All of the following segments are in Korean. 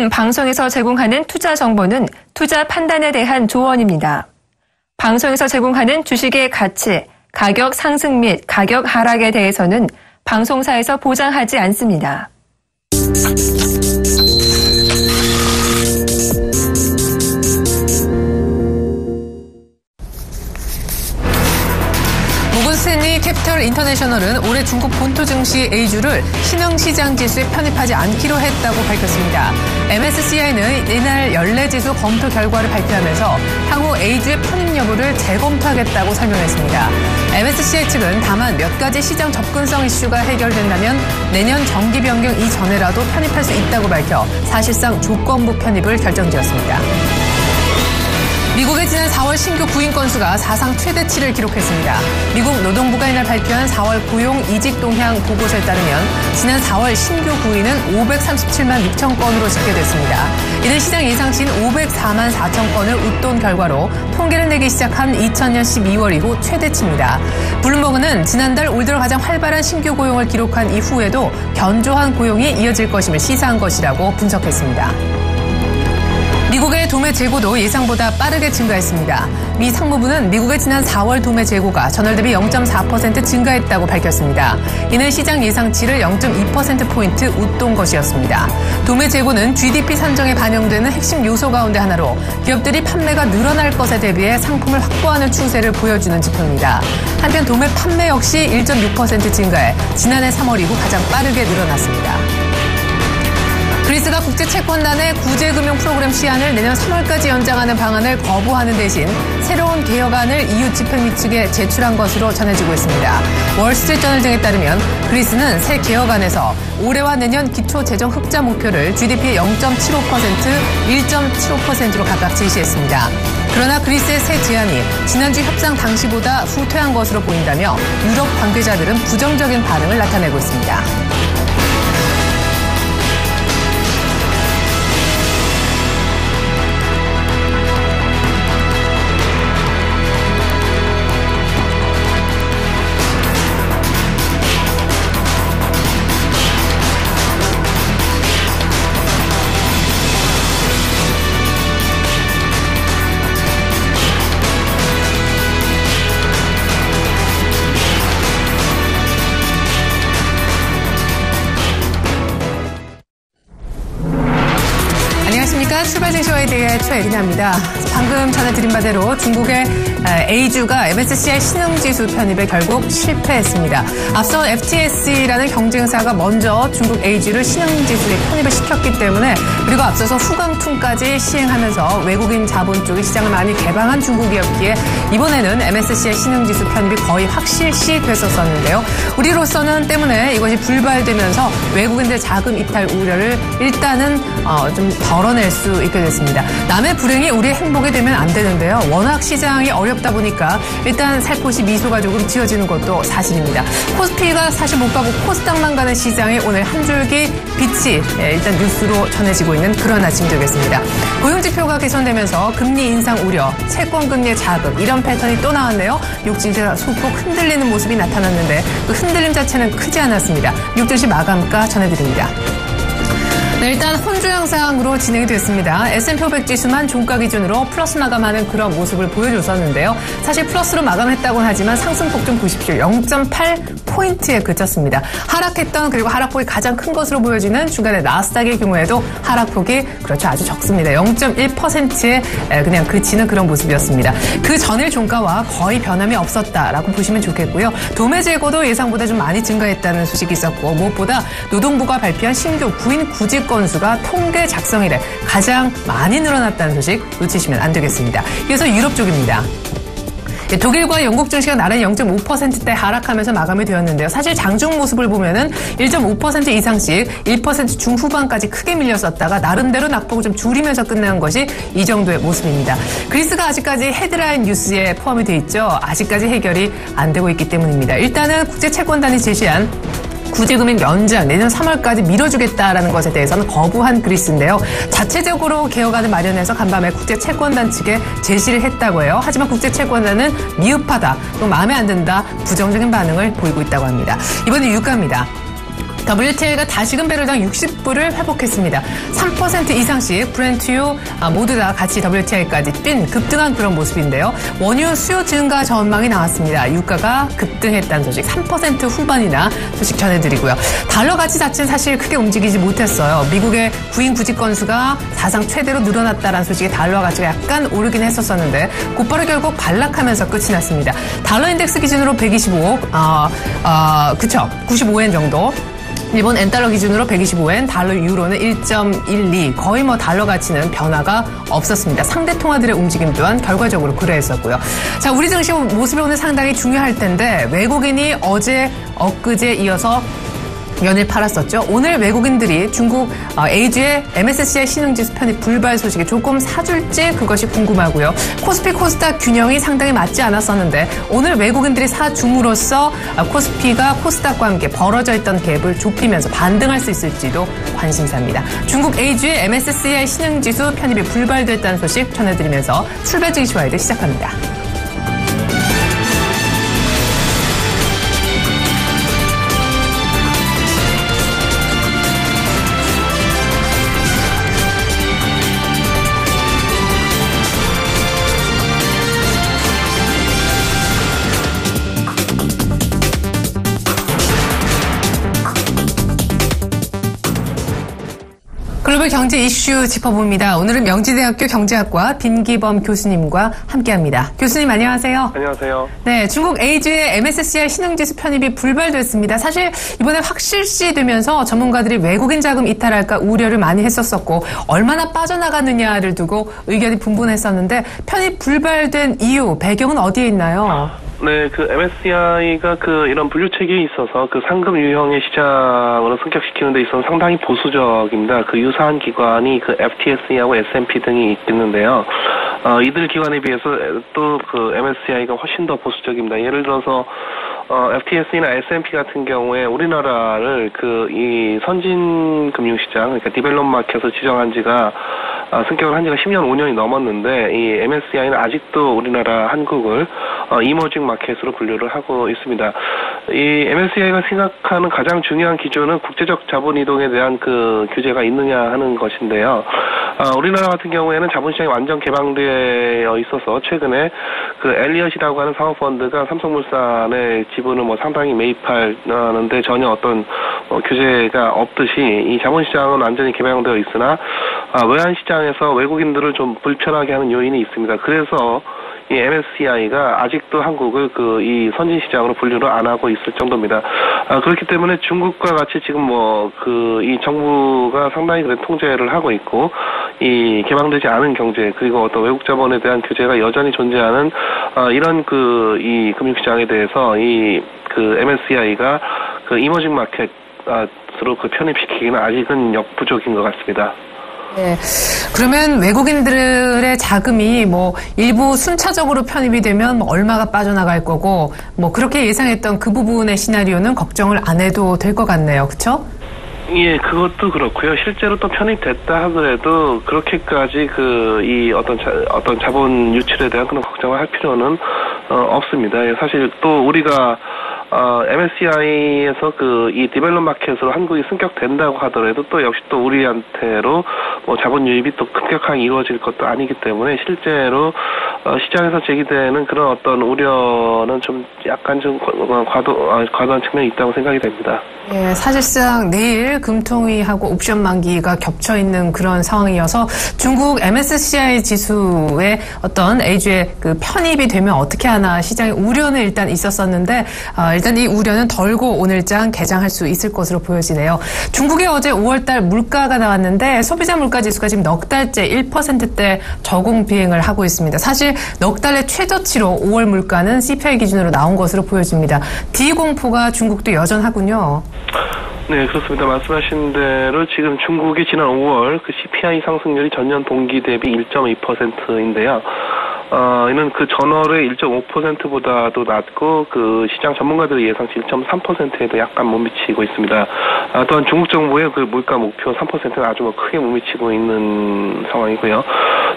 요즘 방송에서 제공하는 투자 정보는 투자 판단에 대한 조언입니다. 방송에서 제공하는 주식의 가치, 가격 상승 및 가격 하락에 대해서는 방송사에서 보장하지 않습니다. 스탠리 캐피털 인터내셔널은 올해 중국 본토 증시 A주를 신흥시장 지수에 편입하지 않기로 했다고 밝혔습니다. MSCI는 이날 연례지수 검토 결과를 발표하면서 향후 A주의 편입 여부를 재검토하겠다고 설명했습니다. MSCI 측은 다만 몇 가지 시장 접근성 이슈가 해결된다면 내년 정기 변경 이전에라도 편입할 수 있다고 밝혀 사실상 조건부 편입을 결정지었습니다. 미국의 지난 4월 신규 구인 건수가 사상 최대치를 기록했습니다. 미국 노동부가 이날 발표한 4월 고용 이직 동향 보고서에 따르면 지난 4월 신규 구인은 537만 6천 건으로 집계됐습니다. 이는 시장 예상치인 504만 4천 건을 웃돈 결과로 통계를 내기 시작한 2000년 12월 이후 최대치입니다. 블룸버그는 지난달 올 들어 가장 활발한 신규 고용을 기록한 이후에도 견조한 고용이 이어질 것임을 시사한 것이라고 분석했습니다. 미국의 도매 재고도 예상보다 빠르게 증가했습니다. 미 상무부는 미국의 지난 4월 도매 재고가 전월 대비 0.4% 증가했다고 밝혔습니다. 이는 시장 예상치를 0.2%포인트 웃돈 것이었습니다. 도매 재고는 GDP 산정에 반영되는 핵심 요소 가운데 하나로 기업들이 판매가 늘어날 것에 대비해 상품을 확보하는 추세를 보여주는 지표입니다. 한편 도매 판매 역시 1.6% 증가해 지난해 3월 이후 가장 빠르게 늘어났습니다. 그리스가 국제채권단의 구제금융 프로그램 시한을 내년 3월까지 연장하는 방안을 거부하는 대신 새로운 개혁안을 EU 집행위 측에 제출한 것으로 전해지고 있습니다. 월스트리트저널 등에 따르면 그리스는 새 개혁안에서 올해와 내년 기초재정 흑자 목표를 GDP의 0.75%, 1.75%로 각각 제시했습니다. 그러나 그리스의 새 제안이 지난주 협상 당시보다 후퇴한 것으로 보인다며 유럽 관계자들은 부정적인 반응을 나타내고 있습니다. 출발 증시와에 대해 최애리나입니다. 방금 전해드린 바대로 중국의 A주가 MSCI 신흥지수 편입에 결국 실패했습니다. 앞서 FTSE라는 경쟁사가 먼저 중국 A주를 신흥지수에 편입을 시켰기 때문에 그리고 앞서서 후강통까지 시행하면서 외국인 자본 쪽의 시장을 많이 개방한 중국이었기에 이번에는 MSCI 신흥지수 편입이 거의 확실시 됐었었는데요. 우리로서는 때문에 이것이 불발되면서 외국인들 자금 이탈 우려를 일단은 좀 덜어낼 수 있게 됐습니다. 남의 불행이 우리의 행복이 되면 안 되는데요. 워낙 시장이 어렵다 보니까 일단 살포시 미소가 조금 지어지는 것도 사실입니다. 코스피가 사실 못 가고 코스닥만 가는 시장에 오늘 한 줄기 빛이 일단 뉴스로 전해지고 있는 그런 아침 되겠습니다. 고용지표가 개선되면서 금리 인상 우려, 채권금리의 자극 이런 패턴이 또 나왔네요. 육지가 소폭 흔들리는 모습이 나타났는데 그 흔들림 자체는 크지 않았습니다. 6주시 마감가 전해드립니다. 네, 일단 혼조 양상으로 진행이 됐습니다. S&P 500 지수만 종가 기준으로 플러스 마감하는 그런 모습을 보여줬었는데요. 사실 플러스로 마감했다고는 하지만 상승폭 좀 보십시오. 0.8포인트에 그쳤습니다. 하락했던 그리고 하락폭이 가장 큰 것으로 보여지는 중간에 나스닥의 경우에도 하락폭이 그렇죠 아주 적습니다. 0.1%에 그냥 그치는 그런 모습이었습니다. 그 전일 종가와 거의 변함이 없었다라고 보시면 좋겠고요. 도매 재고도 예상보다 좀 많이 증가했다는 소식이 있었고 무엇보다 노동부가 발표한 신규 구인 구직 건수가 통계 작성 이래 가장 많이 늘어났다는 소식 놓치시면 안 되겠습니다. 이어서 유럽 쪽입니다. 독일과 영국 증시가 나란히 0.5%대 하락하면서 마감이 되었는데요. 사실 장중 모습을 보면은 1.5% 이상씩 1% 중후반까지 크게 밀렸었다가 나름대로 낙폭을 좀 줄이면서 끝난 것이 이 정도의 모습입니다. 그리스가 아직까지 헤드라인 뉴스에 포함이 돼 있죠. 아직까지 해결이 안 되고 있기 때문입니다. 일단은 국제채권단이 제시한 구제금융 연장 내년 3월까지 미뤄주겠다라는 것에 대해서는 거부한 그리스인데요. 자체적으로 개혁안을 마련해서 간밤에 국제채권단 측에 제시를 했다고 해요. 하지만 국제채권단은 미흡하다, 또 마음에 안 든다, 부정적인 반응을 보이고 있다고 합니다. 이번에 유가입니다. WTI가 다시금 배럴당 60불을 회복했습니다. 3% 이상씩 브렌트유 모두 다 같이 WTI까지 급등한 그런 모습인데요. 원유 수요 증가 전망이 나왔습니다. 유가가 급등했다는 소식 3% 후반이나 소식 전해드리고요. 달러 가치 자체는 사실 크게 움직이지 못했어요. 미국의 구인 구직 건수가 사상 최대로 늘어났다는 소식에 달러 가치가 약간 오르긴 했었는데 곧바로 결국 반락하면서 끝이 났습니다. 달러 인덱스 기준으로 95엔 정도. 일본 엔달러 기준으로 125엔, 달러 유로는 1.12, 거의 달러 가치는 변화가 없었습니다. 상대 통화들의 움직임 또한 결과적으로 그래했었고요. 자, 우리 증시 모습이 오늘 상당히 중요할 텐데 외국인이 어제, 엊그제 이어서 연일 팔았었죠. 오늘 외국인들이 중국 A주의 MSCI 신흥지수 편입 불발 소식에 조금 사줄지 그것이 궁금하고요. 코스피 코스닥 균형이 상당히 맞지 않았었는데 오늘 외국인들이 사줌으로써 코스피가 코스닥과 함께 벌어져 있던 갭을 좁히면서 반등할 수 있을지도 관심사입니다. 중국 A주의 MSCI 신흥지수 편입이 불발됐다는 소식 전해드리면서 출발 증시와이드 시작합니다. 글로벌 경제 이슈 짚어봅니다. 오늘은 명지대학교 경제학과 빈기범 교수님과 함께합니다. 교수님 안녕하세요. 안녕하세요. 네, 중국 A주의 MSCI 신흥지수 편입이 불발됐습니다. 사실 이번에 확실시 되면서 전문가들이 외국인 자금 이탈할까 우려를 많이 했었었고 얼마나 빠져나가느냐를 두고 의견이 분분했었는데 편입 불발된 이유, 배경은 어디에 있나요? 네, MSCI가 이런 분류 체계에 있어서 상금 유형의 시장으로 승격시키는 데 있어서 상당히 보수적입니다. 유사한 기관이 FTSE하고 S&P 등이 있는데요. 이들 기관에 비해서 또 MSCI가 훨씬 더 보수적입니다. 예를 들어서 FTSE나 S&P 같은 경우에 우리나라를 이 선진 금융시장, 그러니까 디벨롭 마켓으로 지정한 지가 승격을 한 지가 10년, 5년이 넘었는데 이 MSCI는 아직도 우리나라 한국을 이머징 마켓으로 분류를 하고 있습니다. 이 MSCI가 생각하는 가장 중요한 기준은 국제적 자본 이동에 대한 규제가 있느냐 하는 것인데요. 우리나라 같은 경우에는 자본시장이 완전 개방되어 있어서 최근에 엘리엇이라고 하는 사모펀드가 삼성물산의 지분을 상당히 매입하는데 전혀 어떤 규제가 없듯이 이 자본시장은 완전히 개방되어 있으나 외환시장에서 외국인들을 좀 불편하게 하는 요인이 있습니다. 그래서 이 MSCI가 아직도 한국을 이 선진시장으로 분류를 안 하고 있을 정도입니다. 그렇기 때문에 중국과 같이 지금 이 정부가 상당히 통제를 하고 있고, 이 개방되지 않은 경제, 그리고 어떤 외국 자본에 대한 규제가 여전히 존재하는, 이런 이 금융시장에 대해서 이 MSCI가 이머징 마켓으로 편입시키기는 아직은 역부족인 것 같습니다. 네. 그러면 외국인들의 자금이 일부 순차적으로 편입이 되면 얼마가 빠져나갈 거고, 그렇게 예상했던 그 부분의 시나리오는 걱정을 안 해도 될 것 같네요. 그렇죠? 예, 그것도 그렇고요. 실제로 또 편입됐다 하더라도 그렇게까지 이 어떤 자본 유출에 대한 그런 걱정을 할 필요는 없습니다. 사실 또 우리가 MSCI에서 이 디벨롭 마켓으로 한국이 승격된다고 하더라도 또 역시 또 우리한테로 자본 유입이 또 급격하게 이루어질 것도 아니기 때문에 실제로 시장에서 제기되는 그런 어떤 우려는 좀 약간 좀 과도한 측면이 있다고 생각이 됩니다. 예, 사실상 내일 금통위하고 옵션 만기가 겹쳐 있는 그런 상황이어서 중국 MSCI 지수의 어떤 A주의 편입이 되면 어떻게 하나 시장의 우려는 일단 있었었는데 일단 이 우려는 덜고 오늘장 개장할 수 있을 것으로 보여지네요. 중국의 어제 5월달 물가가 나왔는데 소비자 물가 지수가 지금 넉 달째 1%대 저공 비행을 하고 있습니다. 사실 넉 달의 최저치로 5월 물가는 CPI 기준으로 나온 것으로 보여집니다. D공포가 중국도 여전하군요. 네, 그렇습니다. 말씀하신 대로 지금 중국이 지난 5월 CPI 상승률이 전년 동기 대비 1.2%인데요. 이는 전월의 1.5%보다도 낮고 시장 전문가들의 예상치 1.3%에도 약간 못 미치고 있습니다. 또한 중국 정부의 물가 목표 3%는 아주 크게 못 미치고 있는 상황이고요.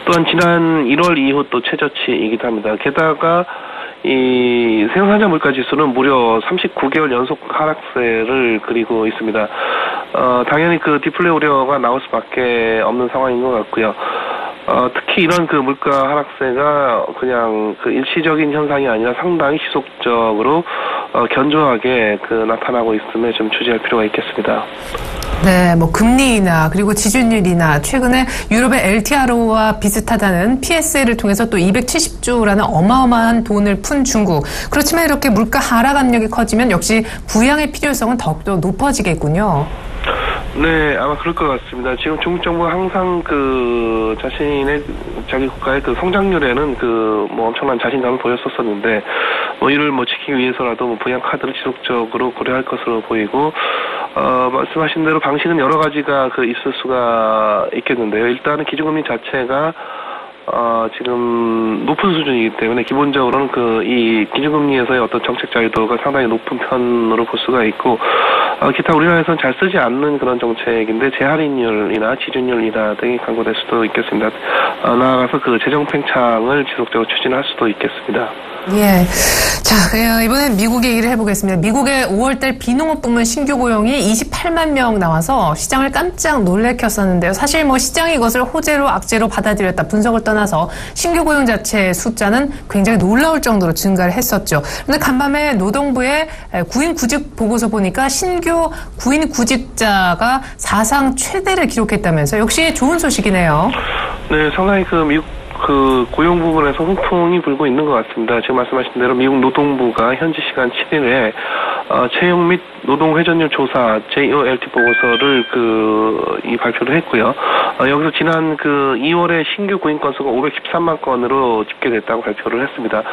또한 지난 1월 이후 또 최저치이기도 합니다. 게다가 이 생산자 물가 지수는 무려 39개월 연속 하락세를 그리고 있습니다. 당연히 그 디플레 우려가 나올 수밖에 없는 상황인 것 같고요. 특히 이런 그 물가 하락세가 그냥 그 일시적인 현상이 아니라 상당히 지속적으로 견조하게 그 나타나고 있음에 좀 주의할 필요가 있겠습니다. 네, 뭐 금리 인하 그리고 지준율이나 최근에 유럽의 LTRO와 비슷하다는 PSL을 통해서 또 270조라는 어마어마한 돈을 푼 중국. 그렇지만 이렇게 물가 하락 압력이 커지면 역시 부양의 필요성은 더욱더 높아지겠군요. 네, 아마 그럴 것 같습니다. 지금 중국 정부가 항상 그 자기 국가의 그 성장률에는 그 뭐 엄청난 자신감을 보였었었는데 이를 지키기 위해서라도 부양 카드를 지속적으로 고려할 것으로 보이고 말씀하신 대로 방식은 여러 가지가 있을 수가 있겠는데요. 일단은 기준금리 자체가 지금 높은 수준이기 때문에 기본적으로는 이 기준금리에서의 어떤 정책 자유도가 상당히 높은 편으로 볼 수가 있고, 기타 우리나라에서는 잘 쓰지 않는 그런 정책인데 재할인율이나 지준율이나 등이 강구될 수도 있겠습니다. 나아가서 재정 팽창을 지속적으로 추진할 수도 있겠습니다. 예. 자, 이번엔 미국 얘기를 해보겠습니다. 미국의 5월달 비농업 부문 신규 고용이 28만 명 나와서 시장을 깜짝 놀래켰었는데요. 사실 시장이 이것을 호재로 악재로 받아들였다 분석을 떠나서 신규 고용 자체의 숫자는 굉장히 놀라울 정도로 증가를 했었죠. 그런데 간밤에 노동부의 구인 구직 보고서 보니까 신규 구인 구직자가 사상 최대를 기록했다면서 역시 좋은 소식이네요. 네, 상당히 미국 고용 부분에서 훈풍이 불고 있는 것 같습니다. 지금 말씀하신 대로 미국 노동부가 현지 시간 7일에 채용 및 노동 회전율 조사 JOLT 보고서를 발표를 했고요. 여기서 지난 2월에 신규 구인 건수가 513만 건으로 집계됐다고 발표를 했습니다.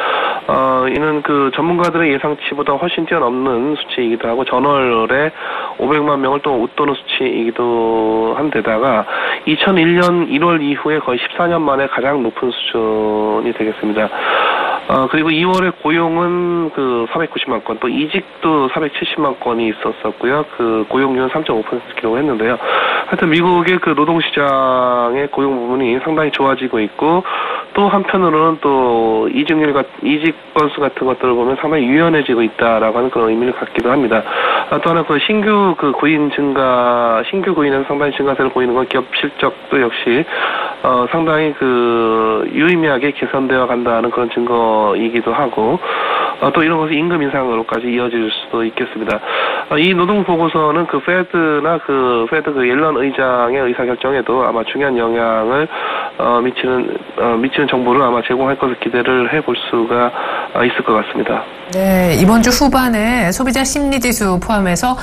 이는 전문가들의 예상치보다 훨씬 뛰어넘는 수치이기도 하고 전월에 500만 명을 또 웃도는 수치이기도 한데다가 2001년 1월 이후에 거의 14년 만에 가장 높은 수준이 되겠습니다. 그리고 2월에 고용은 490만 건, 또 이직도 470만 건이 있었었고요. 고용률은 3.5% 기록했는데요. 하여튼 미국의 노동시장의 고용 부분이 상당히 좋아지고 있고, 또 한편으로는 또 이직 건수 같은 것들을 보면 상당히 유연해지고 있다라고 하는 그런 의미를 갖기도 합니다. 또 하나 신규 신규 구인에서 상당히 증가세를 보이는 건 기업 실적도 역시 상당히 유의미하게 개선되어 간다는 그런 증거이기도 하고, 또 이런 것이 임금 인상으로까지 이어질 수도 있겠습니다. 이 노동 보고서는 페드 옐런 의장의 의사결정에도 아마 중요한 영향을 미치는 정보를 아마 제공할 것을 기대를 해볼 수가 있을 것 같습니다. 네, 이번 주 후반에 소비자 심리지수 포함해서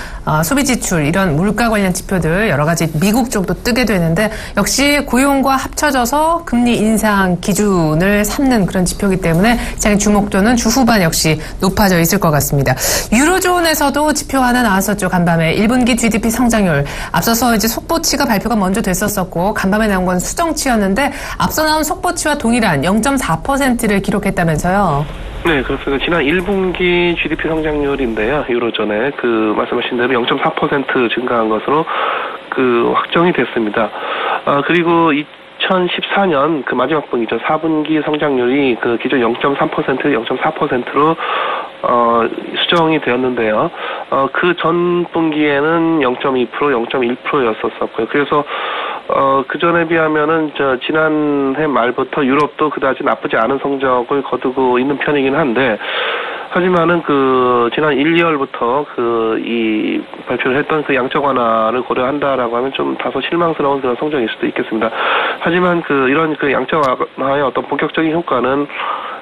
소비지출 이런 물가 관련 지표들 여러 가지 미국 쪽도 뜨게 되는데 역시 고용과 합쳐져서 금리 인상 기준을 삼는 그런 지표이기 때문에 시장의 주목도는 주 후반 역시 높아져 있을 것 같습니다. 유로존에서도 지표 하나 나왔었죠. 간밤에 1분기 GDP 성장률 앞서서 이제 속보치가 발표가 먼저 됐었었고 간밤에 나온 건 수정치였는데 앞서 나온 속보치와 동일한 0.4%를 기록했다면서요. 네, 그렇습니다. 지난 1분기 GDP 성장률인데요. 유로존에 말씀하신 대로 0.4% 증가한 것으로 확정이 됐습니다. 그리고 2014년 마지막 분기죠. 4분기 성장률이 기존 0.4%로 수정이 되었는데요. 전 분기에는 0.2%, 0.1%였었고요. 그래서 그 전에 비하면은 지난해 말부터 유럽도 그다지 나쁘지 않은 성적을 거두고 있는 편이긴 한데, 하지만은 지난 1, 2월부터 이 발표를 했던 양적 완화를 고려한다라고 하면 좀 다소 실망스러운 그런 성적일 수도 있겠습니다. 하지만 이런 양적 완화의 어떤 본격적인 효과는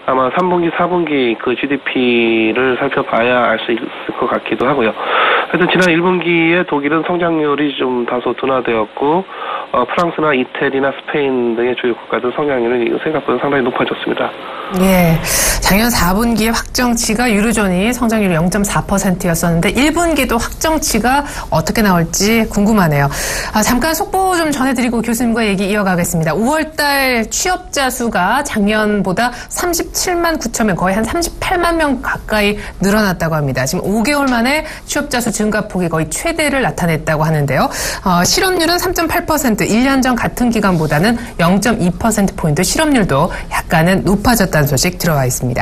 아마 3분기, 4분기 GDP를 살펴봐야 알 수 있을 것 같기도 하고요. 하여튼 지난 1분기에 독일은 성장률이 좀 다소 둔화되었고, 프랑스나 이태리나 스페인 등의 주요 국가들 성장률이 생각보다 상당히 높아졌습니다. 예. 작년 4분기의 확정치가 유로존이 성장률이 0.4%였었는데 1분기도 확정치가 어떻게 나올지 궁금하네요. 잠깐 속보 좀 전해드리고 교수님과 얘기 이어가겠습니다. 5월달 취업자 수가 작년보다 37만 9천 명, 거의 한 38만 명 가까이 늘어났다고 합니다. 지금 5개월 만에 취업자 수 증가폭이 거의 최대를 나타냈다고 하는데요. 실업률은 3.8%, 1년 전 같은 기간보다는 0.2%포인트 실업률도 약간은 높아졌다는 소식 들어와 있습니다.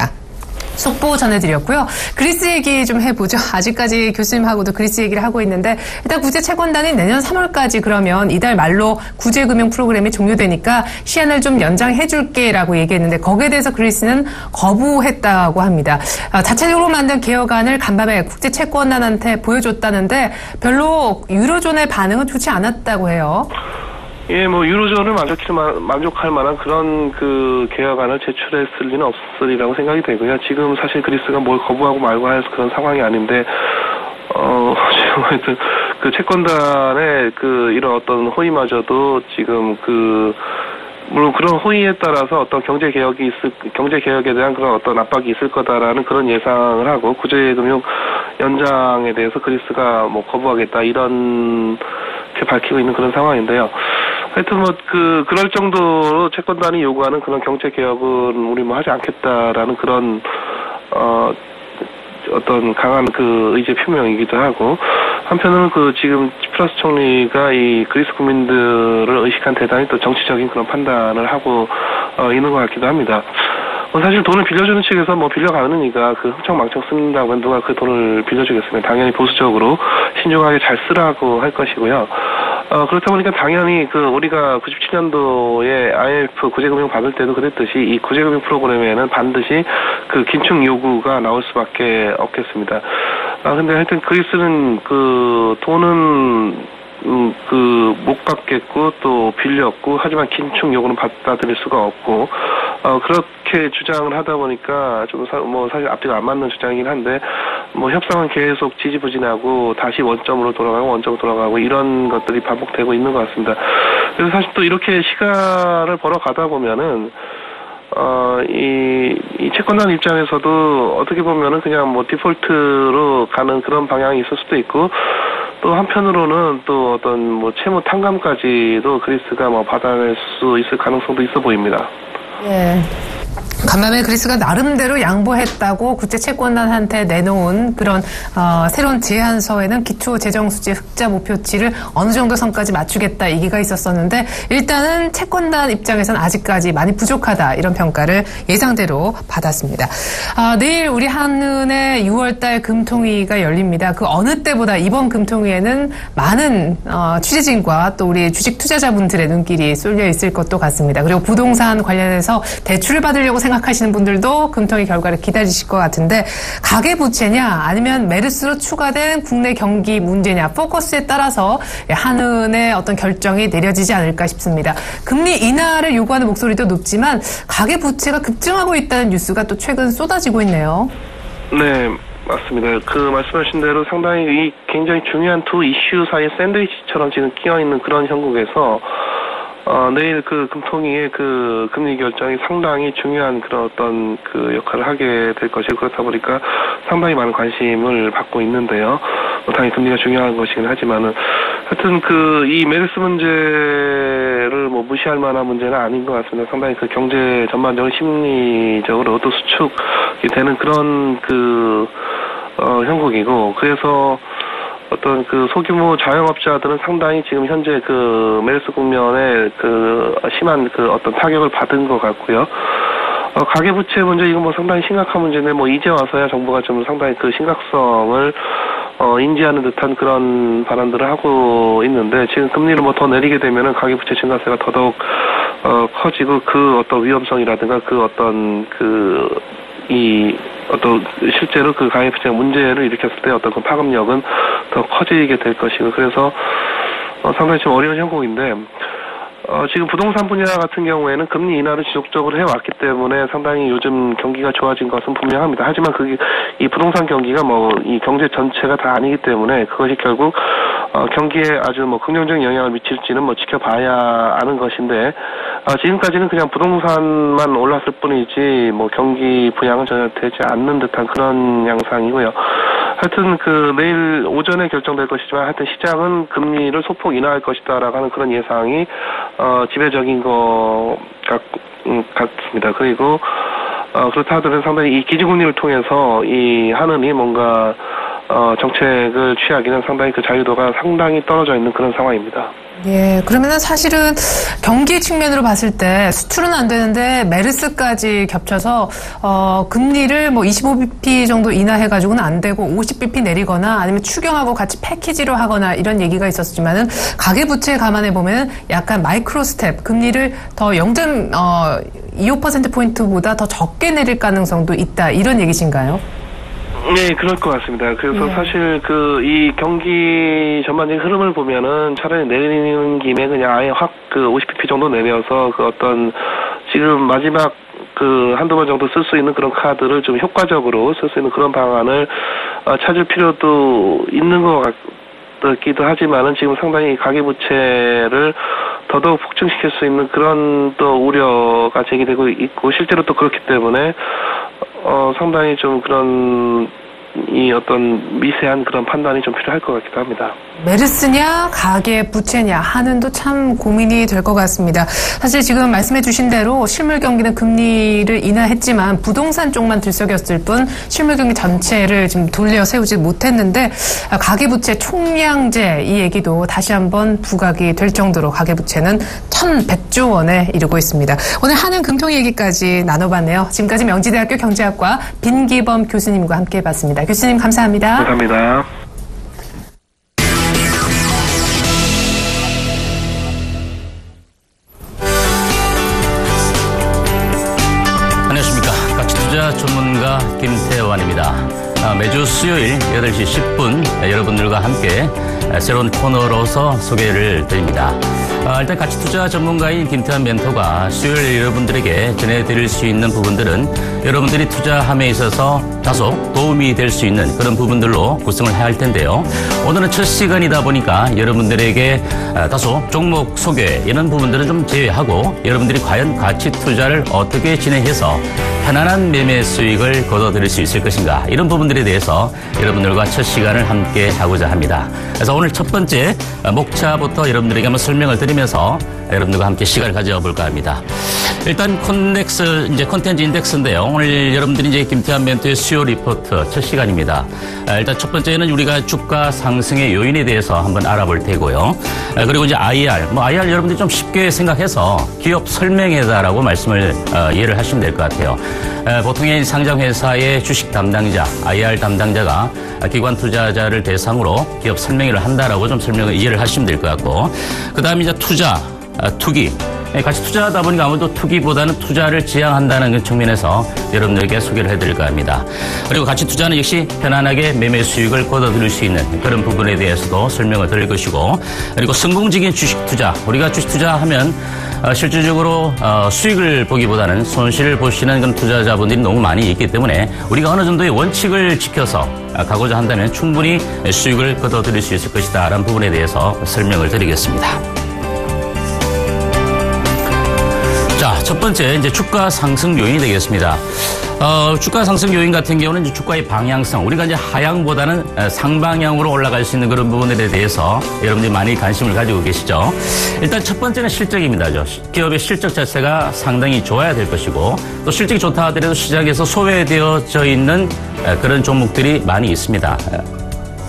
속보 전해드렸고요. 그리스 얘기 좀 해보죠. 아직까지 교수님하고도 그리스 얘기를 하고 있는데 일단 국제 채권단이 내년 3월까지 그러면 이달 말로 구제금융 프로그램이 종료되니까 시한을 좀 연장해줄게라고 얘기했는데 거기에 대해서 그리스는 거부했다고 합니다. 자체적으로 만든 개혁안을 간밤에 국제 채권단한테 보여줬다는데 별로 유로존의 반응은 좋지 않았다고 해요. 예, 뭐 유로존을 만족할 만한 그런 그 개혁안을 제출했을 리는 없으리라고 생각이 되고요. 지금 사실 그리스가 뭘 거부하고 말고 할 그런 상황이 아닌데, 지금 하여튼 그 채권단의 그 이런 어떤 호의마저도 지금 물론 그런 호의에 따라서 어떤 경제 개혁에 대한 그런 어떤 압박이 있을 거다라는 그런 예상을 하고 구제금융 연장에 대해서 그리스가 뭐 거부하겠다 이렇게 밝히고 있는 그런 상황인데요. 하여튼 그럴 정도로 채권단이 요구하는 그런 경제 개혁은 우리 하지 않겠다라는 그런 어떤 강한 그 의제 표명이기도 하고, 한편으로는 지금 치프라스 총리가 이 그리스 국민들을 의식한 대단히 또 정치적인 그런 판단을 하고 있는 것 같기도 합니다. 사실 돈을 빌려주는 측에서 빌려가는 이가 흥청망청 쓴다고 하면 누가 그 돈을 빌려주겠으면 당연히 보수적으로 신중하게 잘 쓰라고 할 것이고요. 그렇다 보니까 당연히 우리가 97년도에 IMF 구제금융 받을 때도 그랬듯이 이 구제금융 프로그램에는 반드시 긴축 요구가 나올 수밖에 없겠습니다. 근데 하여튼 그리스는 돈은 못 갚겠고 또 빌렸고 하지만 긴축 요구는 받아들일 수가 없고 그렇게 주장을 하다 보니까 좀 사실 앞뒤가 안 맞는 주장이긴 한데 협상은 계속 지지부진하고 다시 원점으로 돌아가고 이런 것들이 반복되고 있는 것 같습니다. 그래서 사실 또 이렇게 시간을 벌어가다 보면은 이 채권단 입장에서도 어떻게 보면은 그냥 디폴트로 가는 그런 방향이 있을 수도 있고, 또 한편으로는 또 어떤 채무 탕감까지도 그리스가 받아낼 수 있을 가능성도 있어 보입니다. 예. 간밤에 그리스가 나름대로 양보했다고 국제채권단한테 내놓은 그런 새로운 제안서에는 기초재정수지 흑자 목표치를 어느 정도 선까지 맞추겠다 얘기가 있었었는데 일단은 채권단 입장에서는 아직까지 많이 부족하다 이런 평가를 예상대로 받았습니다. 내일 우리 한은의 6월달 금통위가 열립니다. 그 어느 때보다 이번 금통위에는 많은 취재진과 또 우리 주식 투자자분들의 눈길이 쏠려 있을 것도 같습니다. 그리고 부동산 관련해서 대출을 받으려고 생각하시는 분들도 금통위 결과를 기다리실 것 같은데 가계부채냐 아니면 메르스로 추가된 국내 경기 문제냐 포커스에 따라서 한은의 어떤 결정이 내려지지 않을까 싶습니다. 금리 인하를 요구하는 목소리도 높지만 가계부채가 급증하고 있다는 뉴스가 또 최근 쏟아지고 있네요. 네. 맞습니다. 말씀하신 대로 상당히 굉장히 중요한 두 이슈 사이에 샌드위치처럼 지금 끼어있는 그런 형국에서 내일 금통위의 금리 결정이 상당히 중요한 그런 어떤 역할을 하게 될 것이고, 그렇다 보니까 상당히 많은 관심을 받고 있는데요. 당연히 금리가 중요한 것이긴 하지만은, 하여튼 이 메르스 문제를 무시할 만한 문제는 아닌 것 같습니다. 상당히 경제 전반적으로 심리적으로 또 수축이 되는 그런 형국이고, 그래서 어떤 소규모 자영업자들은 상당히 지금 현재 메르스 국면에 심한 어떤 타격을 받은 것 같고요. 가계부채 문제 이건 상당히 심각한 문제인데 이제 와서야 정부가 좀 상당히 심각성을 인지하는 듯한 그런 발언들을 하고 있는데, 지금 금리를 더 내리게 되면은 가계부채 증가세가 더더욱 커지고 어떤 위험성이라든가 실제로 가계부채 문제를 일으켰을 때 어떤 파급력은 더 커지게 될 것이고, 그래서 상당히 좀 어려운 형국인데, 지금 부동산 분야 같은 경우에는 금리 인하를 지속적으로 해왔기 때문에 상당히 요즘 경기가 좋아진 것은 분명합니다. 하지만 이 부동산 경기가 이 경제 전체가 다 아니기 때문에 그것이 결국 경기에 아주 긍정적인 영향을 미칠지는 지켜봐야 아는 것인데, 지금까지는 그냥 부동산만 올랐을 뿐이지 경기 부양은 전혀 되지 않는 듯한 그런 양상이고요. 하여튼 내일 오전에 결정될 것이지만 하여튼 시장은 금리를 소폭 인하할 것이다라고 하는 그런 예상이 지배적인 것 같습니다. 그리고 그렇다 하더라도 상당히 이 기준금리를 통해서 이 한은이 뭔가 정책을 취하기는 상당히 그 자유도가 상당히 떨어져 있는 그런 상황입니다. 예, 그러면은 사실은 경기 측면으로 봤을 때 수출은 안 되는데 메르스까지 겹쳐서 금리를 뭐 25bp 정도 인하해가지고는 안 되고 50bp 내리거나 아니면 추경하고 같이 패키지로 하거나 이런 얘기가 있었지만은 가계부채 감안해 보면 약간 마이크로 스텝 금리를 더 0.25%포인트보다 더 적게 내릴 가능성도 있다 이런 얘기신가요? 네, 그럴 것 같습니다. 그래서 네. 사실 이 경기 전반적인 흐름을 보면은 차라리 내리는 김에 그냥 아예 확 50bp 정도 내려서 지금 마지막 한두 번 정도 쓸 수 있는 그런 카드를 좀 효과적으로 쓸 수 있는 그런 방안을 찾을 필요도 있는 것 같기도 하지만은 지금 상당히 가계부채를 더더욱 폭증시킬 수 있는 그런 또 우려가 제기되고 있고 실제로 또 그렇기 때문에 상당히 좀 그런 미세한 그런 판단이 좀 필요할 것 같기도 합니다. 메르스냐 가계 부채냐 하는도 참 고민이 될 것 같습니다. 사실 지금 말씀해 주신 대로 실물 경기는 금리를 인하했지만 부동산 쪽만 들썩였을 뿐 실물 경기 전체를 지금 돌려 세우지 못했는데 가계 부채 총량제 이 얘기도 다시 한번 부각이 될 정도로 가계 부채는 1,100조 원에 이르고 있습니다. 오늘 한은 금통 얘기까지 나눠봤네요. 지금까지 명지대학교 경제학과 빈기범 교수님과 함께해봤습니다. 교수님 감사합니다. 감사합니다. 안녕하십니까. 가치투자 전문가 김태환입니다. 매주 수요일 8시 10분 여러분들과 함께 새로운 코너로서 소개를 드립니다. 일단 가치투자 전문가인 김태환 멘토가 수요일 여러분들에게 전해드릴 수 있는 부분들은 여러분들이 투자함에 있어서 다소 도움이 될 수 있는 그런 부분들로 구성을 해야 할 텐데요. 오늘은 첫 시간이다 보니까 여러분들에게 다소 종목 소개 이런 부분들은 좀 제외하고 여러분들이 과연 가치 투자를 어떻게 진행해서 편안한 매매 수익을 거둬들일 수 있을 것인가 이런 부분들에 대해서 여러분들과 첫 시간을 함께 하고자 합니다. 그래서 오늘 첫 번째 목차부터 여러분들에게 한번 설명을 드리면서 여러분들과 함께 시간을 가져볼까 합니다. 일단 콘텐츠 인덱스인데요. 오늘 여러분들이 이제 김태환 멘토의 수요 리포트 첫 시간입니다. 일단 첫 번째는 우리가 주가 상승의 요인에 대해서 한번 알아볼 테고요. 그리고 이제 IR 여러분들이 좀 쉽게 생각해서 기업 설명회다라고 말씀을 이해를 하시면 될 것 같아요. 보통의 상장회사의 주식 담당자, IR 담당자가 기관 투자자를 대상으로 기업 설명회를 한다라고 좀 이해를 하시면 될 것 같고, 그 다음에 이제 투기. 같이 투자하다 보니까 아무래도 투기보다는 투자를 지향한다는 측면에서 여러분들에게 소개를 해드릴까 합니다. 그리고 가치 투자는 역시 편안하게 매매 수익을 거둬들일 수 있는 그런 부분에 대해서도 설명을 드릴 것이고, 그리고 성공적인 주식 투자. 우리가 주식 투자하면 실질적으로 수익을 보기보다는 손실을 보시는 그런 투자자분들이 너무 많이 있기 때문에 우리가 어느 정도의 원칙을 지켜서 가고자 한다면 충분히 수익을 거둬들일 수 있을 것이다 라는 부분에 대해서 설명을 드리겠습니다. 자, 첫 번째 이제 주가 상승 요인이 되겠습니다. 주가 상승 요인 같은 경우는 이제 주가의 방향성, 우리가 이제 하향보다는 상방향으로 올라갈 수 있는 그런 부분들에 대해서 여러분들이 많이 관심을 가지고 계시죠. 일단 첫 번째는 실적입니다. 기업의 실적 자체가 상당히 좋아야 될 것이고, 또 실적이 좋다 하더라도 시장에서 소외되어져 있는 그런 종목들이 많이 있습니다.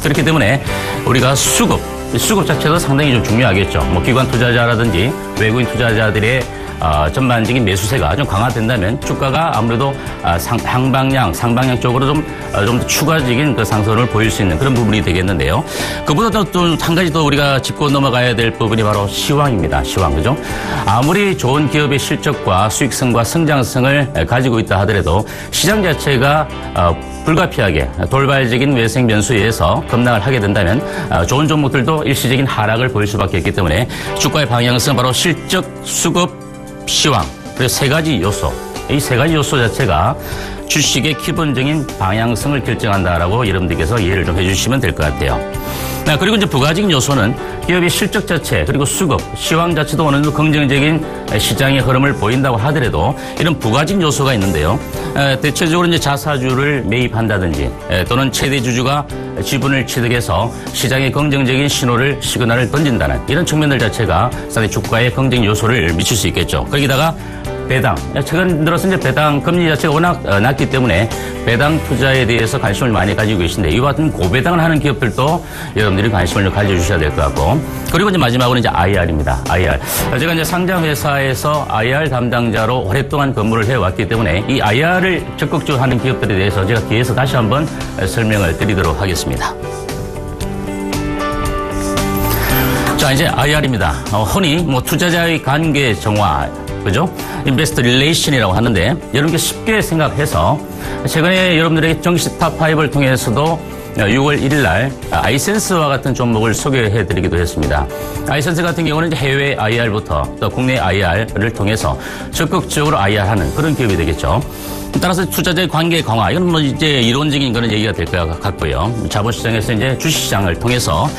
그렇기 때문에 우리가 수급 자체도 상당히 좀 중요하겠죠. 기관 투자자라든지 외국인 투자자들의 전반적인 매수세가 좀 강화된다면 주가가 아무래도 상방향 쪽으로 좀 더 추가적인 그 상승을 보일 수 있는 그런 부분이 되겠는데요. 그보다 또 한 가지 더 우리가 짚고 넘어가야 될 부분이 바로 시황입니다. 시황, 그죠? 아무리 좋은 기업의 실적과 수익성과 성장성을 가지고 있다 하더라도 시장 자체가 불가피하게 돌발적인 외생 변수에 의해서 급락을 하게 된다면 좋은 종목들도 일시적인 하락을 보일 수밖에 없기 때문에 주가의 방향성은 바로 실적, 수급, 시황, 그리고 세 가지 요소. 이 세 가지 요소 자체가 주식의 기본적인 방향성을 결정한다라고 여러분들께서 이해를 좀 해주시면 될 것 같아요. 그리고 이제 부가적인 요소는 기업의 실적 자체, 그리고 수급, 시황 자체도 어느 정도 긍정적인 시장의 흐름을 보인다고 하더라도 이런 부가적인 요소가 있는데요. 대체적으로 이제 자사주를 매입한다든지 또는 최대 주주가 지분을 취득해서 시장에 긍정적인 시그널을 던진다는 이런 측면들 자체가 상당히 주가에 긍정 요소를 미칠 수 있겠죠. 거기다가 배당. 최근 들어서 이제 배당 금리 자체가 워낙 낮기 때문에 배당 투자에 대해서 관심을 많이 가지고 계신데 이와 같은 고배당을 하는 기업들도 여러분들이 관심을 가져주셔야 될 것 같고 그리고 이제 마지막으로 이제 IR입니다. IR. 제가 이제 상장 회사에서 IR 담당자로 오랫동안 근무를 해왔기 때문에 이 IR을 적극적으로 하는 기업들에 대해서 제가 뒤에서 다시 한번 설명을 드리도록 하겠습니다. 자, 이제 IR입니다. 흔히 뭐 투자자의 관계 정화, 그죠? 인베스터 릴레이션이라고 하는데 여러분께 쉽게 생각해서 최근에 여러분들에게 정식 탑5를 통해서도 6월 1일 날 아이센스와 같은 종목을 소개해드리기도 했습니다. 아이센스 같은 경우는 이제 해외 IR부터 또 국내 IR을 통해서 적극적으로 IR하는 그런 기업이 되겠죠. 따라서 투자자의 관계 강화, 이건 뭐 이제 이론적인 그런 얘기가 될 것 같고요. 자본시장에서 이제 주식시장을 통해서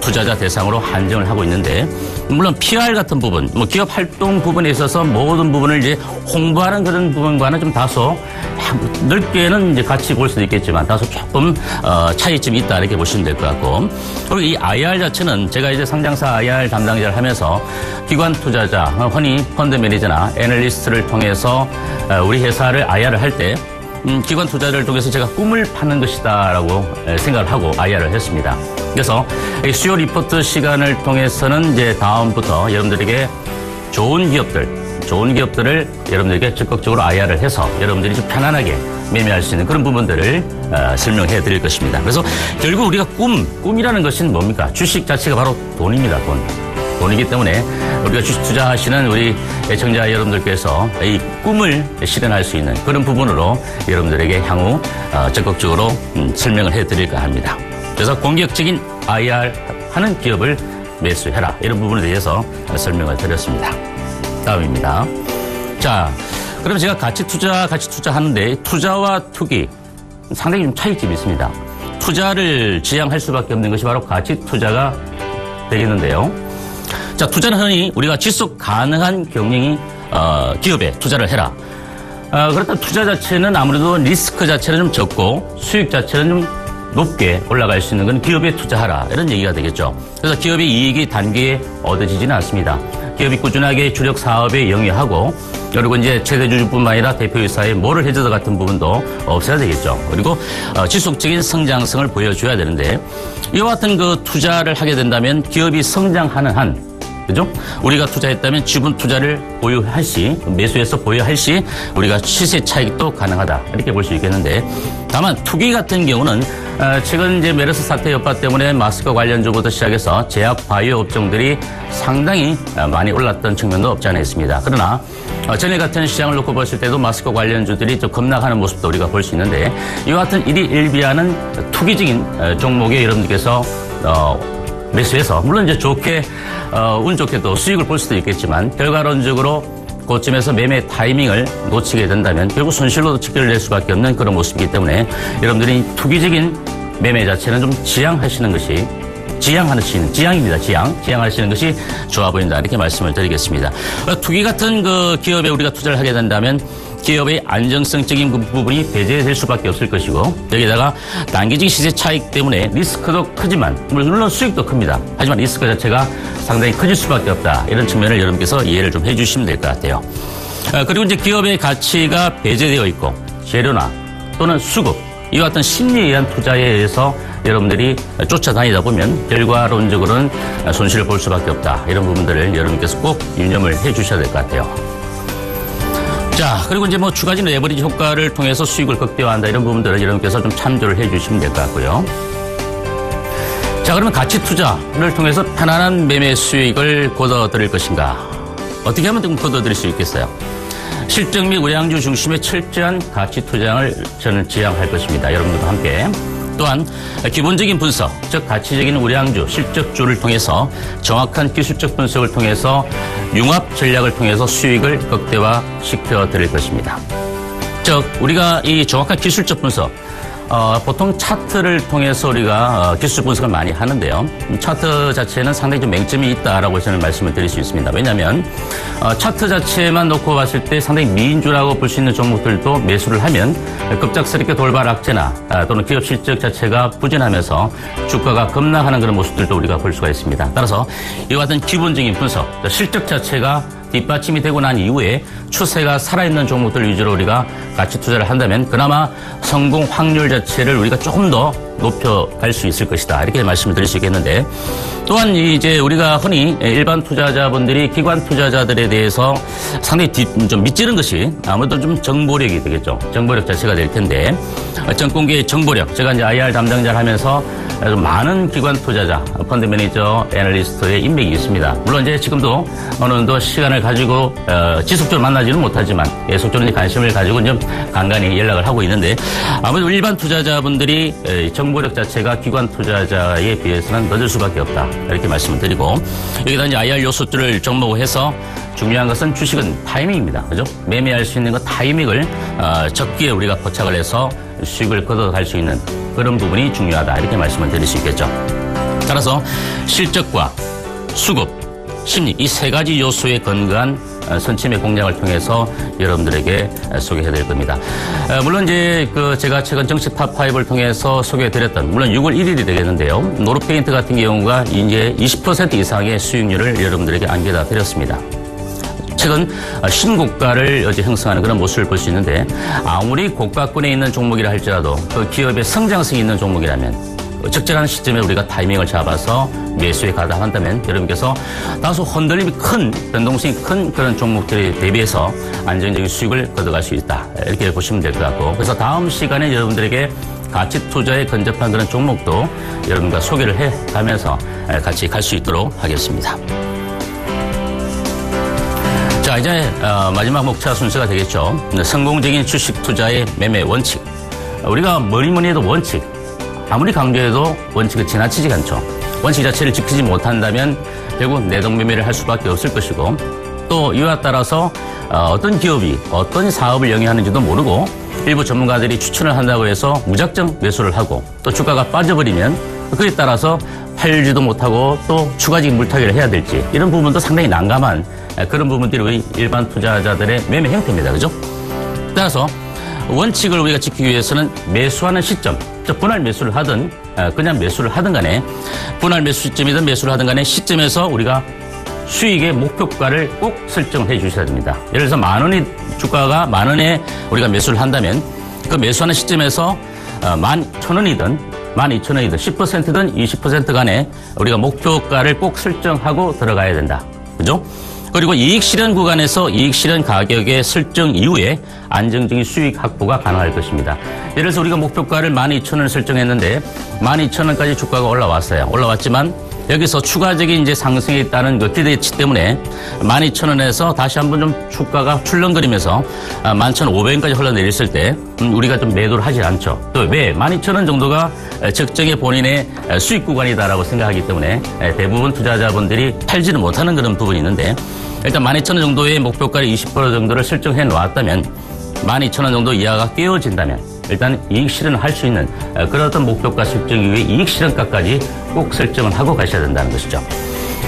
투자자 대상으로 한정을 하고 있는데, 물론 PR 같은 부분, 뭐 기업 활동 부분에 있어서 모든 부분을 이제 홍보하는 그런 부분과는 좀 다소 넓게는 이제 같이 볼 수도 있겠지만 다소 조금 차이점이 있다 이렇게 보시면 될 것 같고, 그리고 이 IR 자체는 제가 이제 상장사 IR 담당자를 하면서 기관 투자자, 흔히 펀드 매니저나 애널리스트를 통해서 우리 회사를 IR을 할 때 기관 투자를 통해서 제가 꿈을 파는 것이다라고 생각을 하고 IR을 했습니다. 그래서 수요 리포트 시간을 통해서는 이제 다음부터 여러분들에게 좋은 기업들을 여러분들에게 적극적으로 IR을 해서 여러분들이 좀 편안하게 매매할 수 있는 그런 부분들을 설명해 드릴 것입니다. 그래서 결국 우리가 꿈이라는 것은 뭡니까? 주식 자체가 바로 돈입니다. 돈이기 때문에 우리가 주식 투자하시는 우리 애청자 여러분들께서 이 꿈을 실현할 수 있는 그런 부분으로 여러분들에게 향후 적극적으로 설명을 해드릴까 합니다. 그래서 공격적인 IR 하는 기업을 매수해라, 이런 부분에 대해서 설명을 드렸습니다. 다음입니다. 자, 그럼 제가 가치 투자 하는데 투자와 투기 상당히 좀 차이점이 있습니다. 투자를 지향할 수밖에 없는 것이 바로 가치 투자가 되겠는데요. 자, 투자는 흔히 우리가 지속 가능한 경영이 기업에 투자를 해라. 그렇다면 투자 자체는 아무래도 리스크 자체는 좀 적고 수익 자체는 좀 높게 올라갈 수 있는 건 기업에 투자하라, 이런 얘기가 되겠죠. 그래서 기업의 이익이 단기에 얻어지지는 않습니다. 기업이 꾸준하게 주력 사업에 영위하고, 그리고 이제 최대주주뿐만 아니라 대표이사의 모럴 해저드 같은 부분도 없애야 되겠죠. 그리고 지속적인 성장성을 보여줘야 되는데, 이와 같은 그 투자를 하게 된다면 기업이 성장하는 한, 그죠? 우리가 투자했다면 지분 투자를 보유할 시, 매수해서 보유할 시 우리가 시세 차익도 가능하다, 이렇게 볼 수 있겠는데, 다만 투기 같은 경우는 최근 이제 메르스 사태 여파 때문에 마스크 관련주부터 시작해서 제약 바이오 업종들이 상당히 많이 올랐던 측면도 없지 않아 있습니다. 그러나 전일 같은 시장을 놓고 봤을 때도 마스크 관련주들이 좀 급락하는 모습도 우리가 볼 수 있는데, 이와 같은 일희일비하는 투기적인 종목에 여러분들께서 매수해서, 물론 이제 운 좋게 또 수익을 볼 수도 있겠지만, 결과론적으로 고점에서 매매 타이밍을 놓치게 된다면 결국 손실로 직결될 수밖에 없는 그런 모습이기 때문에 여러분들이 투기적인 매매 자체는 좀 지양하시는 것이, 지양하시는 것이 좋아 보인다, 이렇게 말씀을 드리겠습니다. 투기 같은 그 기업에 우리가 투자를 하게 된다면 기업의 안정성적인 그 부분이 배제될 수밖에 없을 것이고, 여기다가 단기적인 시세 차익 때문에 리스크도 크지만, 물론 수익도 큽니다. 하지만 리스크 자체가 상당히 커질 수밖에 없다, 이런 측면을 여러분께서 이해를 좀 해주시면 될 것 같아요. 그리고 이제 기업의 가치가 배제되어 있고, 재료나 또는 수급, 이와 같은 심리에 의한 투자에 의해서 여러분들이 쫓아다니다 보면 결과론적으로는 손실을 볼 수밖에 없다, 이런 부분들을 여러분께서 꼭 유념을 해 주셔야 될 것 같아요. 자, 그리고 이제 뭐 추가적인 레버리지 효과를 통해서 수익을 극대화한다, 이런 부분들을 여러분께서 좀 참조를 해 주시면 될 것 같고요. 자, 그러면 가치 투자를 통해서 편안한 매매 수익을 거둬들일 것인가? 어떻게 하면 좀 거둬들일 수 있겠어요? 실적 및 우량주 중심의 철저한 가치 투자를 저는 지향할 것입니다. 여러분들과 함께. 또한 기본적인 분석, 즉 가치적인 우량주, 실적주를 통해서 정확한 기술적 분석을 통해서 융합 전략을 통해서 수익을 극대화시켜 드릴 것입니다. 즉 우리가 이 정확한 기술적 분석, 보통 차트를 통해서 우리가 기술 분석을 많이 하는데요. 차트 자체는 상당히 좀 맹점이 있다라고 저는 말씀을 드릴 수 있습니다. 왜냐하면 차트 자체만 놓고 봤을 때 상당히 미인주라고 볼 수 있는 종목들도 매수를 하면 급작스럽게 돌발 악재나 또는 기업 실적 자체가 부진하면서 주가가 급락하는 그런 모습들도 우리가 볼 수가 있습니다. 따라서 이와 같은 기본적인 분석, 실적 자체가 뒷받침이 되고 난 이후에 추세가 살아있는 종목들 위주로 우리가 가치 투자를 한다면 그나마 성공 확률 자체를 우리가 조금 더 높여갈 수 있을 것이다. 이렇게 말씀을 드릴 수 있겠는데, 또한 이제 우리가 흔히 일반 투자자분들이 기관 투자자들에 대해서 상당히 좀 밑지는 것이 아무래도 좀 정보력이 되겠죠. 정보력 자체가 될 텐데, 정권계의 정보력, 제가 이제 IR 담당자를 하면서 좀 많은 기관 투자자, 펀드 매니저, 애널리스트의 인맥이 있습니다. 물론 이제 지금도 어느 정도 시간을 가지고 지속적으로 만나지는 못하지만 계속적으로 관심을 가지고 좀 간간히 연락을 하고 있는데, 아무래도 일반 투자자분들이 정보력 자체가 기관 투자자에 비해서는 늦을 수밖에 없다. 이렇게 말씀을 드리고, 여기다 이제 IR 요소들을 접목해서 중요한 것은 주식은 타이밍입니다. 그죠? 매매할 수 있는 그 타이밍을 적기에 우리가 포착을 해서 수익을 걷어갈 수 있는 그런 부분이 중요하다. 이렇게 말씀을 드릴 수 있겠죠. 따라서 실적과 수급, 심리 이 세 가지 요소의 건강한 선침의 공략을 통해서 여러분들에게 소개해드릴 겁니다. 물론 이제 제가 최근 정치 탑5를 통해서 소개해드렸던, 물론 6월 1일이 되겠는데요. 노르페인트 같은 경우가 이제 20% 이상의 수익률을 여러분들에게 안겨다 드렸습니다. 최근 신고가를 어제 형성하는 그런 모습을 볼 수 있는데, 아무리 고가권에 있는 종목이라 할지라도 그 기업의 성장성이 있는 종목이라면 적절한 시점에 우리가 타이밍을 잡아서 매수에 가담한다면 여러분께서 다소 흔들림이 큰, 변동성이 큰 그런 종목들에 대비해서 안정적인 수익을 거둬갈 수 있다. 이렇게 보시면 될 것 같고, 그래서 다음 시간에 여러분들에게 가치 투자에 근접한 그런 종목도 여러분과 소개를 해가면서 같이 갈 수 있도록 하겠습니다. 자, 이제 마지막 목차 순서가 되겠죠. 성공적인 주식 투자의 매매 원칙. 우리가 뭐니 해도 원칙, 아무리 강조해도 원칙을 지나치지 않죠. 원칙 자체를 지키지 못한다면 결국 내동 매매를 할 수밖에 없을 것이고, 또 이와 따라서 어떤 기업이 어떤 사업을 영위하는지도 모르고 일부 전문가들이 추천을 한다고 해서 무작정 매수를 하고, 또 주가가 빠져버리면 그에 따라서 팔지도 못하고 또 추가적인 물타기를 해야 될지, 이런 부분도 상당히 난감한 그런 부분들이 우리 일반 투자자들의 매매 형태입니다. 그죠? 따라서 원칙을 우리가 지키기 위해서는 매수하는 시점, 즉 분할 매수를 하든 그냥 매수를 하든 간에, 분할 매수 시점이든 매수를 하든 간에 시점에서 우리가 수익의 목표가를 꼭 설정해 주셔야 됩니다. 예를 들어서 10,000원이 주가가 10,000원에 우리가 매수를 한다면 그 매수하는 시점에서 11,000원이든 12,000원이든 10%든 20% 간에 우리가 목표가를 꼭 설정하고 들어가야 된다. 그죠? 그리고 이익 실현 구간에서 이익 실현 가격의 설정 이후에 안정적인 수익 확보가 가능할 것입니다. 예를 들어서 우리가 목표가를 12,000원을 설정했는데 12,000원까지 주가가 올라왔어요. 올라왔지만 여기서 추가적인 이제 상승에 따른 그 기대치 때문에 12,000원에서 다시 한번 좀 주가가 출렁거리면서 11,500원까지 흘러내렸을 때 우리가 좀 매도를 하지 않죠. 또 왜? 12,000원 정도가 적정의 본인의 수익 구간이다라고 생각하기 때문에 대부분 투자자분들이 팔지는 못하는 그런 부분이 있는데, 일단 12,000원 정도의 목표가를 20% 정도를 설정해 놓았다면 12,000원 정도 이하가 깨어진다면 일단 이익 실현을 할 수 있는 그런 어떤 목표가 설정 이후에 이익 실현가까지 꼭 설정을 하고 가셔야 된다는 것이죠.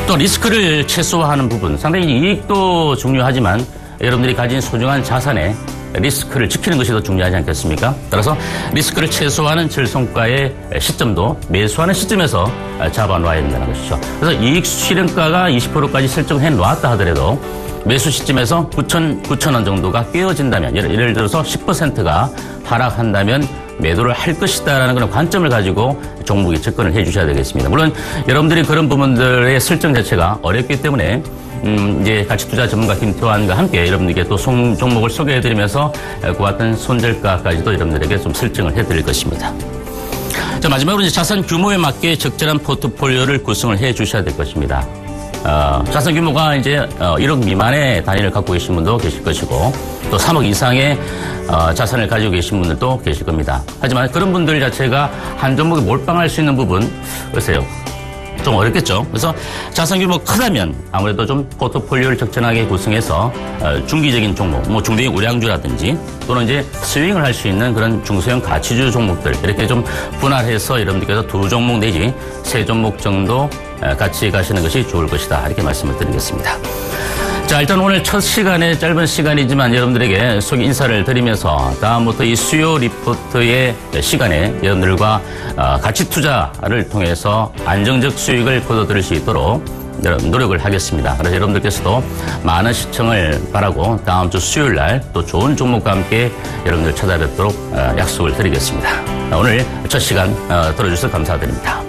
또 리스크를 최소화하는 부분, 상당히 이익도 중요하지만 여러분들이 가진 소중한 자산의 리스크를 지키는 것이 더 중요하지 않겠습니까? 따라서 리스크를 최소화하는 절성가의 시점도 매수하는 시점에서 잡아놔야 된다는 것이죠. 그래서 이익 실현가가 20%까지 설정해 놓았다 하더라도 매수 시점에서 9,000원 정도가 깨어진다면, 예를 들어서 10%가 하락한다면 매도를 할 것이다라는 그런 관점을 가지고 종목에 접근을 해 주셔야 되겠습니다. 물론 여러분들이 그런 부분들의 설정 자체가 어렵기 때문에 이제 가치투자 전문가 김태환과 함께 여러분들에게 또 종목을 소개해드리면서 그와 같은 손절가까지도 여러분들에게 좀 설정을 해드릴 것입니다. 자, 마지막으로 이제 자산 규모에 맞게 적절한 포트폴리오를 구성을 해 주셔야 될 것입니다. 자산 규모가 이제 1억 미만의 단위를 갖고 계신 분도 계실 것이고, 또 3억 이상의 자산을 가지고 계신 분들도 계실 겁니다. 하지만 그런 분들 자체가 한 종목에 몰빵할 수 있는 부분, 글쎄요, 좀 어렵겠죠. 그래서 자산 규모 크다면 아무래도 좀 포트폴리오를 적절하게 구성해서 중기적인 종목, 뭐 중대형 우량주라든지 또는 이제 스윙을 할 수 있는 그런 중소형 가치주 종목들, 이렇게 좀 분할해서 여러분들께서 2종목 내지 3종목 정도 같이 가시는 것이 좋을 것이다. 이렇게 말씀을 드리겠습니다. 자, 일단 오늘 첫 시간에 짧은 시간이지만 여러분들에게 소개 인사를 드리면서 다음부터 이 수요 리포트의 시간에 여러분들과 가치 투자를 통해서 안정적 수익을 거둬들일 수 있도록 노력을 하겠습니다. 그래서 여러분들께서도 많은 시청을 바라고 다음 주 수요일 날 또 좋은 종목과 함께 여러분들 찾아뵙도록 약속을 드리겠습니다. 오늘 첫 시간 들어주셔서 감사드립니다.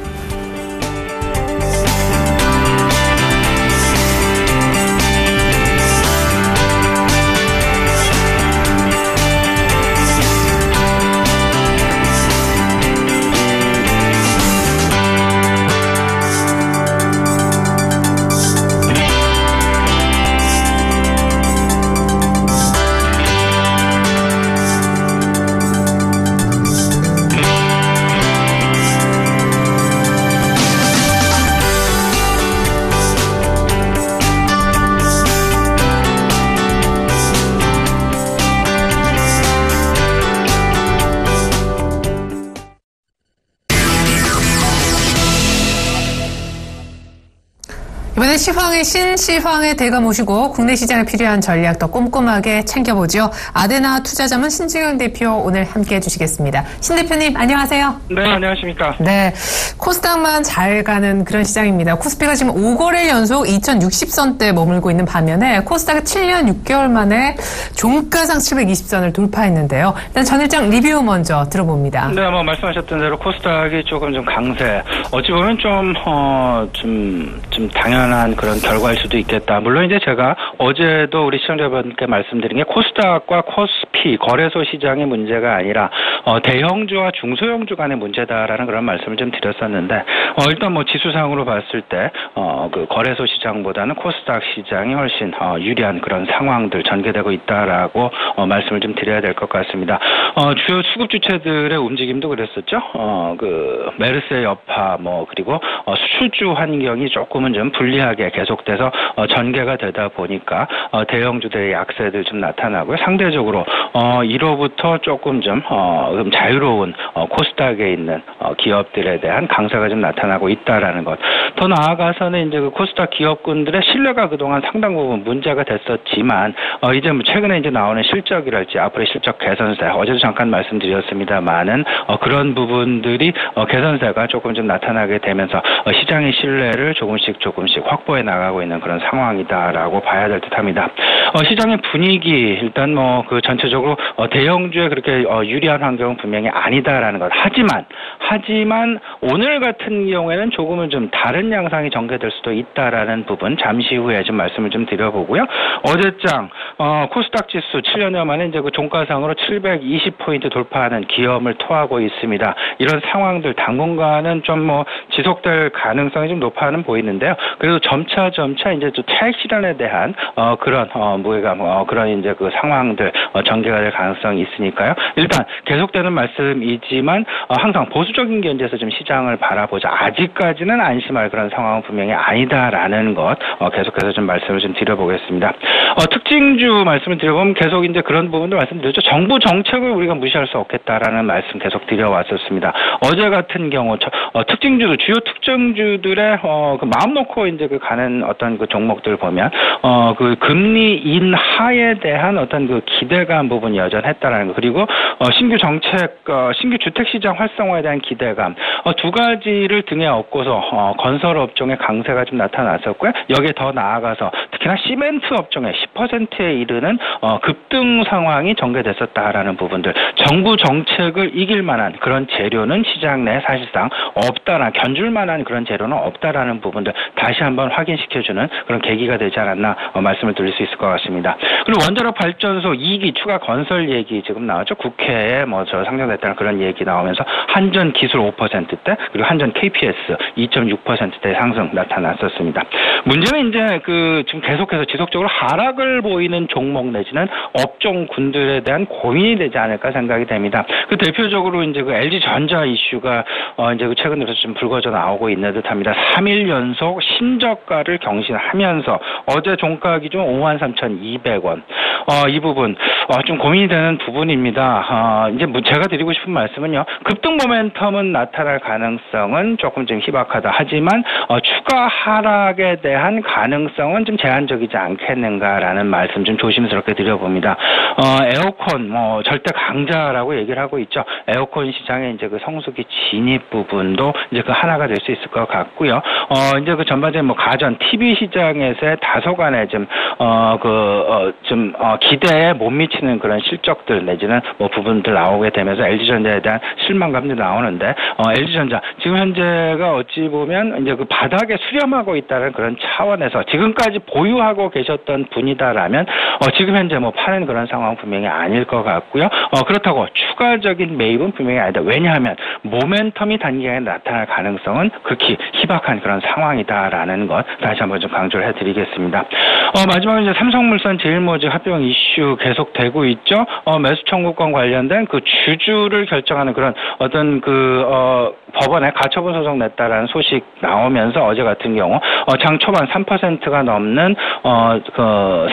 이번엔 시황의 신시황의 대가 모시고 국내 시장에 필요한 전략 더 꼼꼼하게 챙겨보죠. 아데나 투자자문 신중영 대표 오늘 함께해 주시겠습니다. 신 대표님 안녕하세요. 네, 안녕하십니까. 네, 코스닥만 잘 가는 그런 시장입니다. 코스피가 지금 5거래일 연속 2060선대 머물고 있는 반면에 코스닥이 7년 6개월 만에 종가상 720선을 돌파했는데요. 일단 전일장 리뷰 먼저 들어봅니다. 네, 말씀하셨던 대로 코스닥이 조금 좀 강세. 어찌 보면 좀 당연한 그런 결과일 수도 있겠다. 물론 이제 제가 어제도 우리 시청자분께 말씀드린 게 코스닥과 코스피 거래소 시장의 문제가 아니라 대형주와 중소형주 간의 문제다라는 그런 말씀을 좀 드렸었는데 일단 지수상으로 봤을 때 그 거래소 시장보다는 코스닥 시장이 훨씬 유리한 그런 상황들 전개되고 있다라고 말씀을 좀 드려야 될 것 같습니다. 주요 수급 주체들의 움직임도 그랬었죠. 그 메르스의 여파 그리고 수출주 환경이 조금은 좀 불리하게 계속돼서 전개가 되다 보니까 대형주들의 약세들 좀 나타나고요. 상대적으로 1호부터 조금 좀 자유로운 코스닥에 있는 기업들에 대한 강세가 좀 나타나고 있다라는 것. 더 나아가서는 이제 그 코스닥 기업군들의 신뢰가 그동안 상당 부분 문제가 됐었지만 이제 최근에 이제 나오는 실적이랄지 앞으로의 실적 개선세 어제도 잠깐 말씀드렸습니다만은 그런 부분들이 개선세가 조금 좀 나타나게 되면서 시장의 신뢰를 조금씩 확보해 나가고 있는 그런 상황이다라고 봐야 될 듯합니다. 시장의 분위기 일단 그 전체적으로 대형주에 그렇게 유리한 환경은 분명히 아니다라는 것. 하지만 오늘 같은 경우에는 조금은 좀 다른 양상이 전개될 수도 있다라는 부분 잠시 후에 좀 말씀을 좀 드려보고요. 어제장 코스닥 지수 7년여 만에 이제 그 종가상으로 720포인트 돌파하는 기염을 토하고 있습니다. 이런 상황들 당분간은 좀 지속될 가능성이 좀 높아는 보이는데요. 그래도 점차 이제 또 차익 실현에 대한 그런 그런 이제 그 상황들 전개가 될 가능성이 있으니까요. 일단 계속되는 말씀이지만 항상 보수적인 견지에서 좀 시장을 바라보자. 아직까지는 안심할 그런 상황은 분명히 아니다라는 것 계속해서 좀 말씀을 좀 드려보겠습니다. 특징주 말씀을 드려보면 계속 이제 그런 부분도 말씀드렸죠. 정부 정책을 우리가 무시할 수 없겠다라는 말씀 계속 드려왔었습니다. 어제 같은 경우 특징주도 주요 특징주들의 그 마음 놓고 이제 그 가는 어떤 그 종목들 보면 그 금리 인하에 대한 어떤 그 기대감 부분이 여전했다라는 거. 그리고 신규 정책 신규 주택 시장 활성화에 대한 기대감 두 가지를 등에 업고서 건설 업종의 강세가 좀 나타났었고요. 여기에 더 나아가서 특히나 시멘트 업종의 10%에 이르는 급등 상황이 전개됐었다라는 부분들. 정부 정책을 이길 만한 그런 재료는 시장 내 사실상 없다나 견줄 만한 그런 재료는 없다라는 부분들 다시 한번 확인시켜주는 그런 계기가 되지 않았나 말씀을 드릴 수 있을 것 같습니다. 그리고 원자력 발전소 2기 추가 건설 얘기 지금 나왔죠. 국회에 상정됐다는 그런 얘기 나오면서 한전 기술 5%대 그리고 한전 KPS 2.6%대 상승 나타났었습니다. 문제는 이제 지금 계속해서 지속적으로 하락을 보이는 종목 내지는 업종군들에 대한 고민이 되지 않을까 생각이 됩니다. 그 대표적으로 이제 그 LG 전자 이슈가 이제 그 최근 들어서 좀 불거져 나오고 있는 듯합니다. 3일 연속 신저가를 경신하면서 어제 종가 기준 53,200원. 이 부분 좀 고민이 되는 부분입니다. 이제 제가 드리고 싶은 말씀은요. 급등 모멘텀은 나타날 가능성은 조금 좀 희박하다. 하지만 주가 하락에 대한 가능성은 좀 제한적이지 않겠는가라는 말씀 좀 조심스럽게 드려봅니다. 에어컨 절대 강자라고 얘기를 하고 있죠. 에어컨 시장에 이제 그 성수기 진입 부분도 이제 그 하나가 될 수 있을 것 같고요. 이제 그 전반적인 가전 TV 시장에서의 다소간의 기대에 못 미치는 그런 실적들 내지는 부분들 나오게 되면서 LG전자에 대한 실망감도 나오는데 LG전자 지금 현재가 어찌 보면 이제 그 바닥에 수렴하고 있다는 그런 차원에서 지금까지 보유하고 계셨던 분이다라면 지금 현재 파는 그런 상황은 분명히 아닐 것 같고요. 그렇다고 추가적인 매입은 분명히 아니다. 왜냐하면 모멘텀이 단기간에 나타날 가능성은 극히 희박한 그런 상황이다라는 것 다시 한번 좀 강조를 해드리겠습니다. 마지막으로 이제 삼성물산 제일모직 합병 이슈 계속되고 있죠. 매수 청구권 관련된 그 주주를 결정하는 그런 어떤 법원에 가처분 소송 냈다라는 소식 나오면서 어제 같은 경우 장 초반 3%가 넘는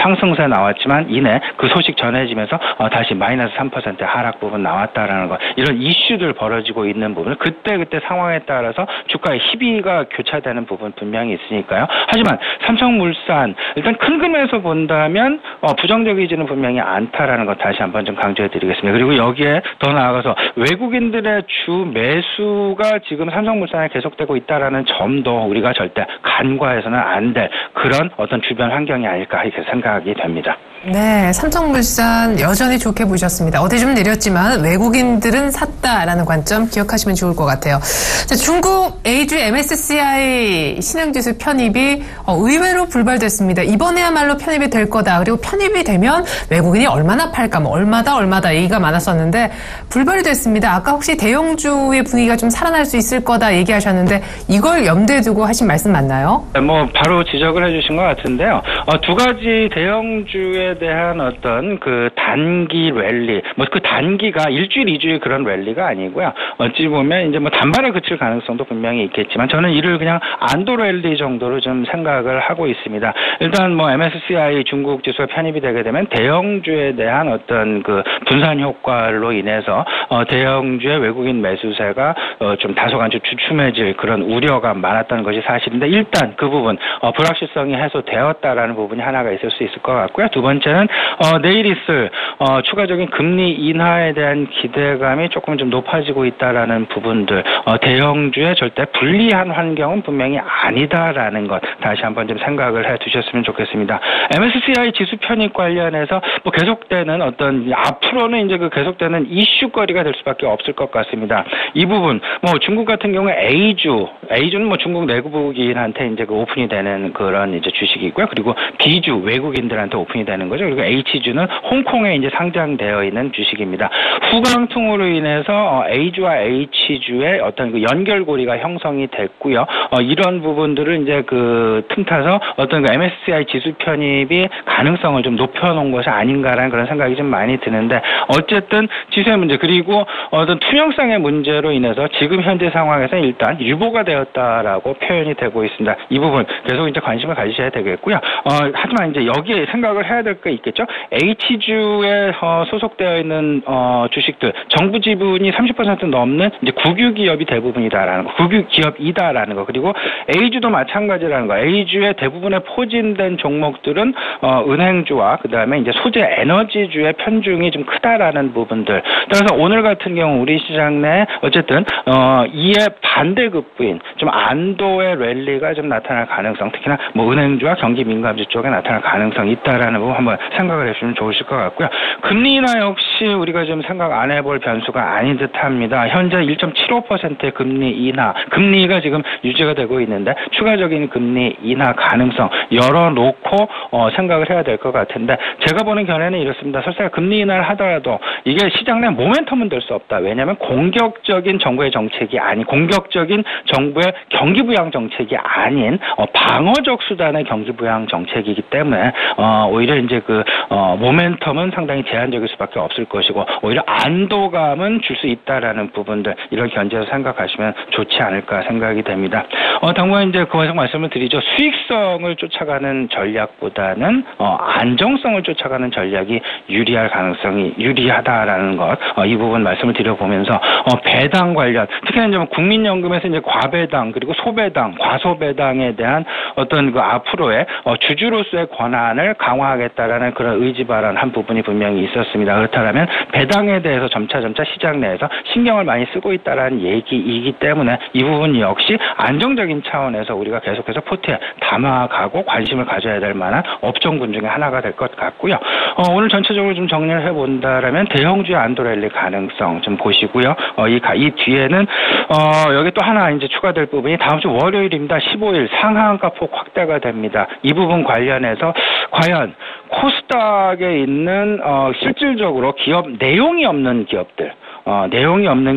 상승세 나왔지만 이내 그 소식 전해지면서 다시 마이너스 3%의 하락 부분 나왔다라는 것, 이런 이슈들 벌어지고 있는 부분, 그때 상황에 따라서 주가의 희비가 교차되는 부분 분명히 있으니까요. 하지만 삼성물산 일단 큰 그림에서 본다면 부정적이지는 분명히 않다라는 것 다시 한번 좀 강조해드리겠습니다. 그리고 여기에 더 나아가서 외국인들의 주 매수가 지금 삼성물산에 계속되고 있다라는 점도 우리가 절대 간과해서는 안 될 그런 어떤 주변 환경이 아닐까 이렇게 생각이 됩니다. 네, 삼성물산 여전히 좋게 보셨습니다. 어제 좀 내렸지만 외국인들은 샀다라는 관점 기억하시면 좋을 것 같아요. 자, 중국 A주 MSCI 신흥지수 편입이 의외로 불발됐습니다. 이번에야말로 편입이 될 거다. 그리고 편입이 되면 외국인이 얼마나 팔까, 얼마다 얘기가 많았었는데 불발이 됐습니다. 아까 혹시 대형주의 분위기가 좀 살아날 수 있을 거다 얘기하셨는데 이걸 염두에 두고 하신 말씀 맞나요? 바로 지적을 해주신 것 같은데요. 두 가지 대형주의 대한 어떤 그 단기 랠리, 그 단기가 일주일, 이주일 그런 랠리가 아니고요. 어찌 보면 이제 단발에 그칠 가능성도 분명히 있겠지만 저는 이를 그냥 안도 랠리 정도로 좀 생각을 하고 있습니다. 일단 MSCI 중국 지수가 편입이 되게 되면 대형주에 대한 어떤 그 분산 효과로 인해서 대형주의 외국인 매수세가 좀 다소간 좀 주춤해질 그런 우려가 많았던 것이 사실인데 일단 그 부분 불확실성이 해소되었다라는 부분이 하나가 있을 수 있을 것 같고요. 두 번째는 내일 있을 추가적인 금리 인하에 대한 기대감이 조금 좀 높아지고 있다라는 부분들, 대형주의 절대 불리한 환경은 분명히 아니다라는 것 다시 한번 좀 생각을 해두셨으면 좋겠습니다. MSCI 지수 편입 관련해서 계속되는 어떤 앞으로는 이제 그 계속되는 이슈거리가 될 수밖에 없을 것 같습니다. 이 부분 중국 같은 경우에 A주는 중국 내국인한테 이제 그 오픈이 되는 그런 이제 주식이고요. 그리고 B주 외국인들한테 오픈이 되는 거죠. 그리고 H주는 홍콩에 이제 상장되어 있는 주식입니다. 후강통으로 인해서 A주와 H주의 어떤 그 연결고리가 형성이 됐고요. 이런 부분들을 이제 그 틈타서 어떤 그 MSCI 지수 편입이 가능성을 좀 높여놓은 것이 아닌가라는 그런 생각이 좀 많이 드는데 어쨌든 지수의 문제 그리고 어떤 투명성의 문제로 인해서 지금 현재 상황에서 일단 유보가 되었다라고 표현이 되고 있습니다. 이 부분 계속 이제 관심을 가지셔야 되겠고요. 하지만 이제 여기에 생각을 해야 될 게 있겠죠. H주에 소속되어 있는 주식들 정부 지분이 30% 넘는 이제 국유기업이 대부분이다라는 거, 국유기업이다라는 거. 그리고 A주도 마찬가지라는 거. A주의 대부분의 포진된 종목들은 은행주와 그다음에 이제 소재 에너지주의 편중이 좀 크다라는 부분들. 그래서 오늘 같은 경우 우리 시장 내 어쨌든 이에 반대급부인 좀 안도의 랠리가 좀 나타날 가능성, 특히나 은행주와 경기민감주 쪽에 나타날 가능성이 있다라는 부분 한번 생각을 해주시면 좋으실 것 같고요. 금리 인하 역시 우리가 좀 생각 안 해볼 변수가 아닌 듯합니다. 현재 1.75%의 금리 인하, 금리가 지금 유지가 되고 있는데 추가적인 금리 인하 가능성 열어놓고 생각을 해야 될 것 같은데 제가 보는 견해는 이렇습니다. 설사 금리 인하를 하더라도 이게 시장 내 모멘텀은 될 수 없다. 왜냐하면 공격적인 정부의 정책이 아닌, 공격적인 정부의 경기부양 정책이 아닌 방어적 수단의 경기부양 정책이기 때문에 오히려 이제 그 모멘텀은 상당히 제한적일 수밖에 없을 것이고 오히려 안도감은 줄 수 있다라는 부분들 이런 견제에서 생각하시면 좋지 않을까 생각이 됩니다. 당분간 이제 그와서 말씀을 드리죠. 수익성을 쫓아가는 전략보다는 안정성을 쫓아가는 전략이 유리할 가능성이 유리하다라는 것, 이 부분 말씀을 드려보면서 배당 관련 특히나 이제 국민연금에서 이제 과배당 그리고 소배당, 과소배당에 대한 어떤 그 앞으로의 주주로서의 권한을 강화하겠다라는 그런 의지 발언한 부분이 분명히 있었습니다. 그렇다면 배당에 대해서 점차 시장 내에서 신경을 많이 쓰고 있다라는 얘기이기 때문에 이 부분 역시 안정적인 차원에서 우리가 계속해서 포트에 담아가고 관심을 가져야 될 만한 업종군 중에 하나가 될 것 같고요. 오늘 전체적으로 좀 정리를 해본다라면 대형주의 안도랠리 가능성 좀 보시고요. 이 뒤에는 여기 또 하나 이제 추가될 부분이 다음 주 월요일입니다. 15일 상하한가폭 확대가 됩니다. 이 부분 관련해서 과연 코스닥에 있는 실질적으로 기업 내용이 없는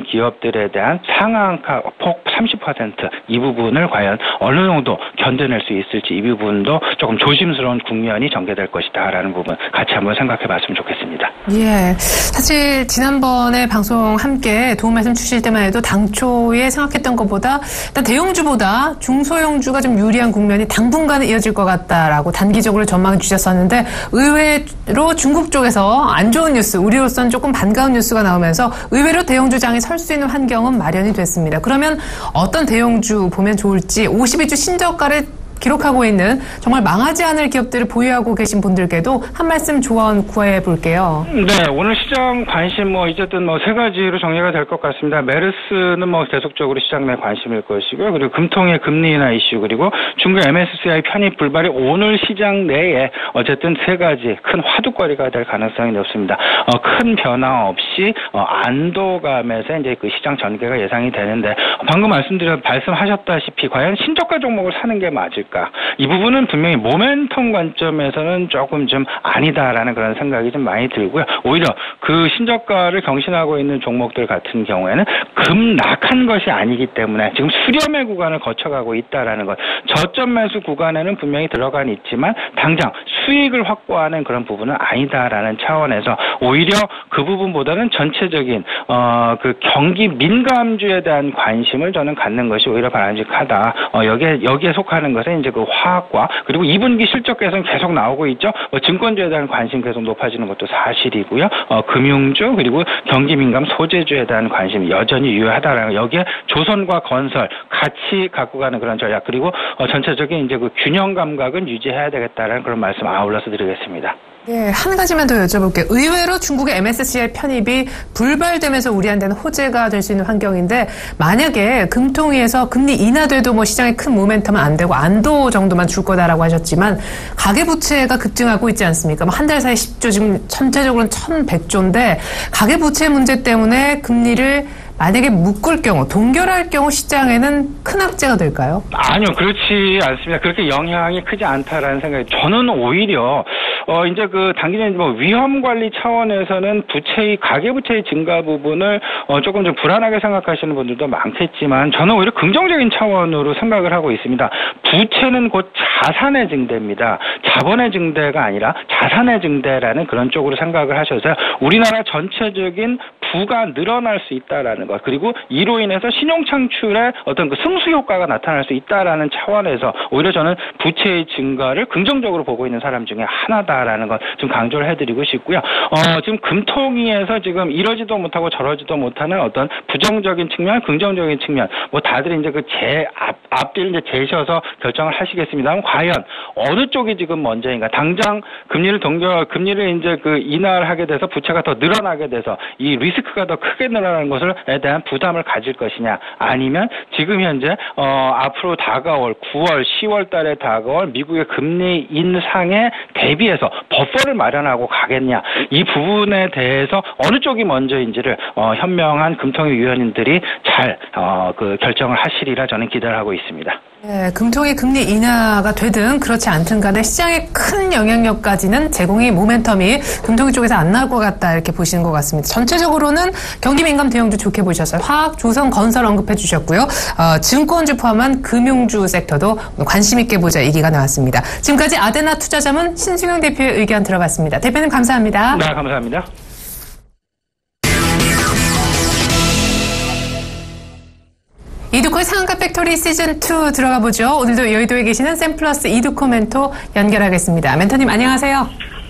기업들에 대한 상한가폭 30% 이 부분을 과연 어느 정도 견뎌낼 수 있을지 이 부분도 조금 조심스러운 국면이 전개될 것이다라는 부분 같이 한번 생각해 봤으면 좋겠습니다. 예. 사실 지난번에 방송 함께 도움 말씀 주실 때만 해도 당초에 생각했던 것보다 일단 대형주보다 중소형주가 좀 유리한 국면이 당분간은 이어질 것 같다라고 단기적으로 전망을 주셨었는데 의외로 중국 쪽에서 안 좋은 뉴스, 우리로서는 조금 반가운 뉴스가 나오면서 의외로 대형주장이 설 수 있는 환경은 마련이 됐습니다. 그러면 어떤 대형주 보면 좋을지 52주 신저가를 기록하고 있는 정말 망하지 않을 기업들을 보유하고 계신 분들께도 한 말씀 조언 구해볼게요. 네, 오늘 시장 관심 어쨌든 세 가지로 정리가 될 것 같습니다. 메르스는 계속적으로 시장 내 관심일 것이고요. 그리고 금통의 금리 인하 이슈 그리고 중국 MSCI 편입 불발이 오늘 시장 내에 어쨌든 세 가지 큰 화두거리가 될 가능성이 높습니다. 큰 변화 없이 안도감에서 이제 그 시장 전개가 예상이 되는데 방금 말씀하셨다시피 과연 신저가 종목을 사는 게 맞을까? 이 부분은 분명히 모멘텀 관점에서는 조금 좀 아니다라는 그런 생각이 좀 많이 들고요. 오히려 그 신저가를 경신하고 있는 종목들 같은 경우에는 급락한 것이 아니기 때문에 지금 수렴의 구간을 거쳐가고 있다라는 것. 저점 매수 구간에는 분명히 들어간 있지만 당장 수익을 확보하는 그런 부분은 아니다라는 차원에서 오히려 그 부분보다는 전체적인 그 경기 민감주에 대한 관심을 저는 갖는 것이 오히려 바람직하다. 여기에 속하는 것은 이제 그 화학과 그리고 2분기 실적 개선 계속 나오고 있죠. 증권주에 대한 관심 계속 높아지는 것도 사실이고요. 금융주 그리고 경기 민감 소재주에 대한 관심이 여전히 유효하다라는 여기에 조선과 건설 같이 갖고 가는 그런 전략 그리고 전체적인 이제 그 균형 감각은 유지해야 되겠다라는 그런 말씀 아울러서 드리겠습니다. 네, 한 가지만 더 여쭤볼게요. 의외로 중국의 MSCI 편입이 불발되면서 우리한테는 호재가 될 수 있는 환경인데 만약에 금통위에서 금리 인하돼도 시장에 큰 모멘텀은 안 되고 안도 정도만 줄 거다라고 하셨지만 가계부채가 급증하고 있지 않습니까? 한 달 사이 10조 지금 전체적으로는 1,100조인데 가계부채 문제 때문에 금리를 만약에 묶을 경우, 동결할 경우 시장에는 큰 악재가 될까요? 아니요, 그렇지 않습니다. 그렇게 영향이 크지 않다라는 생각이. 저는 오히려 이제 그 단기적인 위험 관리 차원에서는 가계부채의 증가 부분을 조금 좀 불안하게 생각하시는 분들도 많겠지만 저는 오히려 긍정적인 차원으로 생각을 하고 있습니다. 부채는 곧 자산의 증대입니다. 자본의 증대가 아니라 자산의 증대라는 그런 쪽으로 생각을 하셔서 우리나라 전체적인 부가 늘어날 수 있다라는 것 그리고 이로 인해서 신용 창출의 어떤 그 승수 효과가 나타날 수 있다라는 차원에서 오히려 저는 부채의 증가를 긍정적으로 보고 있는 사람 중에 하나다라는 것 좀 강조를 해드리고 싶고요. 지금 금통위에서 지금 이러지도 못하고 저러지도 못하는 어떤 부정적인 측면, 긍정적인 측면 다들 이제 그 앞뒤를 이제 제셔서 결정을 하시겠습니다만 과연 어느 쪽이 지금 먼저인가? 당장 금리를 이제 그 인하를 하게 돼서 부채가 더 늘어나게 돼서 이 리스크가 더 크게 늘어나는 것에 대한 부담을 가질 것이냐 아니면 지금 현재 앞으로 다가올 9월, 10월 달에 다가올 미국의 금리 인상에 대비해서 버퍼를 마련하고 가겠냐 이 부분에 대해서 어느 쪽이 먼저인지를 현명한 금통위 위원님들이 잘 그 결정을 하시리라 저는 기대를 하고 있습니다. 네, 금통이 금리 인하가 되든 그렇지 않든 간에 시장에 큰 영향력까지는 제공이 모멘텀이 금통위 쪽에서 안 나올 것 같다 이렇게 보시는 것 같습니다. 전체적으로는 경기 민감 대형주 좋게 보셨어요. 화학, 조선, 건설 언급해 주셨고요. 증권주 포함한 금융주 섹터도 관심 있게 보자 얘기가 나왔습니다. 지금까지 아데나 투자자문 신승용 대표의 의견 들어봤습니다. 대표님 감사합니다. 네, 감사합니다. 이두코의 상한가 팩토리 시즌2 들어가 보죠. 오늘도 여의도에 계시는 샘플러스 이두코 멘토 연결하겠습니다. 멘토님 안녕하세요.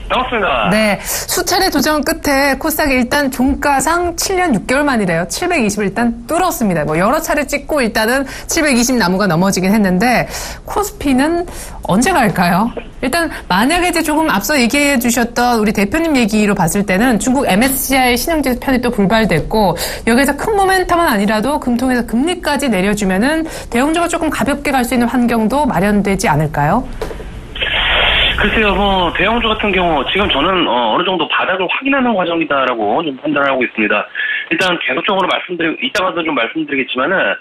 반갑습니다. 네, 수차례 도전 끝에 코스닥이 일단 종가상 7년 6개월 만이래요. 720을 일단 뚫었습니다. 뭐 여러 차례 찍고 일단은 720 나무가 넘어지긴 했는데 코스피는 언제 갈까요? 일단 만약에 이제 조금 앞서 얘기해 주셨던 우리 대표님 얘기로 봤을 때는 중국 MSCI 신흥지수 편이 또 불발됐고 여기에서 큰 모멘텀은 아니라도 금통에서 금리까지 내려주면은 대형주가 조금 가볍게 갈 수 있는 환경도 마련되지 않을까요? 글쎄요, 대형주 같은 경우, 지금 저는, 어느 정도 바닥을 확인하는 과정이다라고 좀 판단하고 있습니다. 일단 계속적으로 이따가도 좀 말씀드리겠지만은,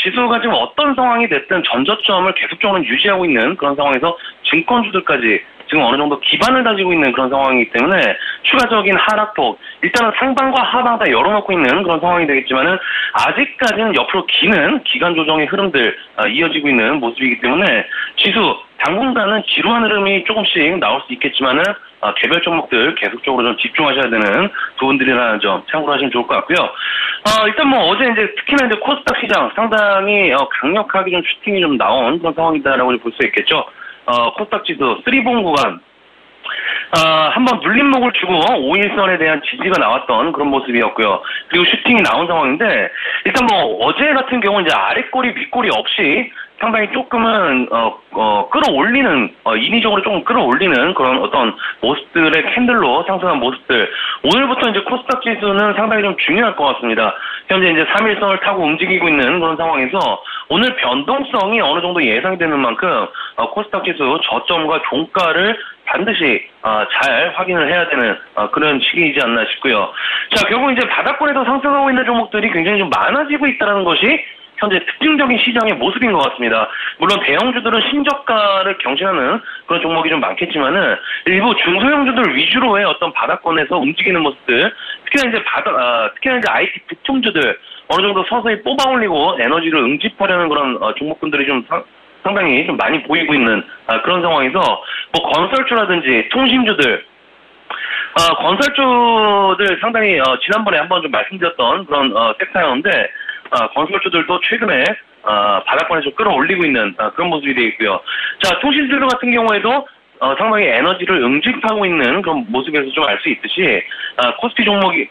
지수가 지금 어떤 상황이 됐든 전저점을 계속적으로 유지하고 있는 그런 상황에서 증권주들까지 지금 어느 정도 기반을 다지고 있는 그런 상황이기 때문에 추가적인 하락폭, 일단은 상방과 하방 다 열어놓고 있는 그런 상황이 되겠지만은 아직까지는 옆으로 기는 기간 조정의 흐름들 이어지고 있는 모습이기 때문에 지수 당분간은 지루한 흐름이 조금씩 나올 수 있겠지만은 개별 종목들 계속적으로 좀 집중하셔야 되는 부분들이라는 점 참고로 하시면 좋을 것 같고요. 일단 어제 이제 특히나 이제 코스닥 시장 상당히 강력하게 좀 슈팅이 좀 나온 그런 상황이다라고 볼 수 있겠죠. 코스닥 지수 3봉 구간 한번 눌림목을 주고 5일선에 대한 지지가 나왔던 그런 모습이었고요. 그리고 슈팅이 나온 상황인데 일단 어제 같은 경우는 이제 아랫꼬리 윗꼬리 없이 상당히 조금은 끌어올리는 인위적으로 조금 끌어올리는 그런 어떤 모습들의 캔들로 상승한 모습들. 오늘부터 이제 코스닥 지수는 상당히 좀 중요할 것 같습니다. 현재 이제 3일선을 타고 움직이고 있는 그런 상황에서 오늘 변동성이 어느 정도 예상이 되는 만큼 코스닥 지수 저점과 종가를 반드시 잘 확인을 해야 되는 그런 시기이지 않나 싶고요. 자, 결국 이제 바닥권에서 상승하고 있는 종목들이 굉장히 좀 많아지고 있다는 것이 현재 특징적인 시장의 모습인 것 같습니다. 물론 대형주들은 신저가를 경신하는 그런 종목이 좀 많겠지만은 일부 중소형주들 위주로의 어떤 바닥권에서 움직이는 모습들, 특히나 이제 IT 부품주들 어느 정도 서서히 뽑아 올리고 에너지를 응집하려는 그런 종목군들이 좀 상당히 좀 많이 보이고 있는 그런 상황에서 건설주라든지 통신주들 건설주들 상당히 지난번에 한번 좀 말씀드렸던 그런 섹터였는데 건설주들도 최근에 바닥권에서 끌어올리고 있는 그런 모습이 되어 있고요. 자, 통신주들 같은 경우에도 상당히 에너지를 응집하고 있는 그런 모습에서 좀 알 수 있듯이 코스피 종목이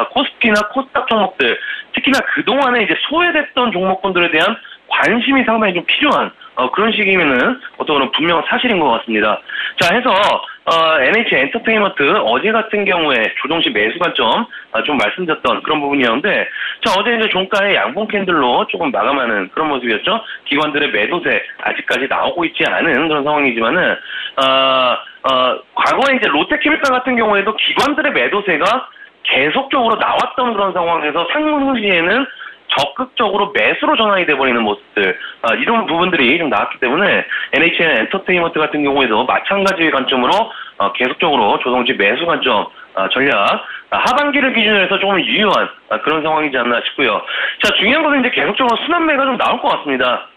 코스피나 코스닥 종목들 특히나 그동안에 이제 소외됐던 종목군들에 대한 관심이 상당히 좀 필요한 그런 시기면은 어떤 분명한 사실인 것 같습니다. 자, 해서 NH 엔터테인먼트 어제 같은 경우에 조정시 매수 관점 좀 말씀드렸던 그런 부분이었는데, 자, 어제 이제 종가의 양봉 캔들로 조금 마감하는 그런 모습이었죠. 기관들의 매도세 아직까지 나오고 있지 않은 그런 상황이지만은 과거에 이제 롯데케미칼 같은 경우에도 기관들의 매도세가 계속적으로 나왔던 그런 상황에서 상승시에는 적극적으로 매수로 전환이 돼버리는 모습들, 이런 부분들이 좀 나왔기 때문에 NHN 엔터테인먼트 같은 경우에도 마찬가지의 관점으로 계속적으로 조정지 매수 관점 전략 하반기를 기준으로 해서 조금 유효한 그런 상황이지 않나 싶고요. 자, 중요한 것은 이제 계속적으로 순환매가 좀 나올 것 같습니다.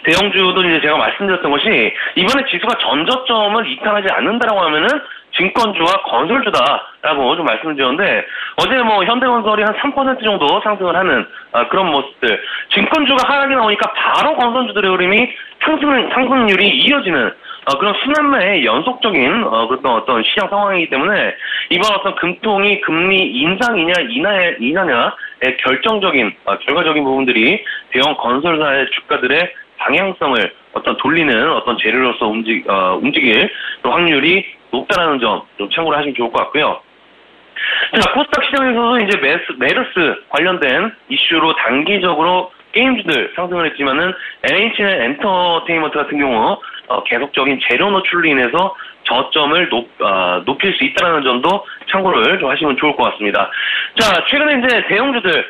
대형주도 이제 제가 말씀드렸던 것이 이번에 지수가 전저점을 이탈하지 않는다라고 하면은 증권주와 건설주다라고 좀 말씀을 드렸는데 어제 현대건설이 한 3% 정도 상승을 하는 그런 모습들, 증권주가 하락이 나오니까 바로 건설주들의 흐름이 상승률이 이어지는 그런 순환매의 연속적인 그런 어떤 시장 상황이기 때문에 이번 어떤 금통이 금리 인상이냐 인하냐의 결과적인 부분들이 대형 건설사의 주가들의 방향성을 돌리는 어떤 재료로서 움직일 확률이 높다라는 점 좀 참고를 하시면 좋을 것 같고요. 자, 코스닥 시장에서도 이제 메르스 관련된 이슈로 단기적으로 게임주들 상승을 했지만은 NHN 엔터테인먼트 같은 경우 계속적인 재료 노출로 인해서 저점을 높일 수 있다는 점도 참고를 좀 하시면 좋을 것 같습니다. 자, 최근에 이제 대형주들,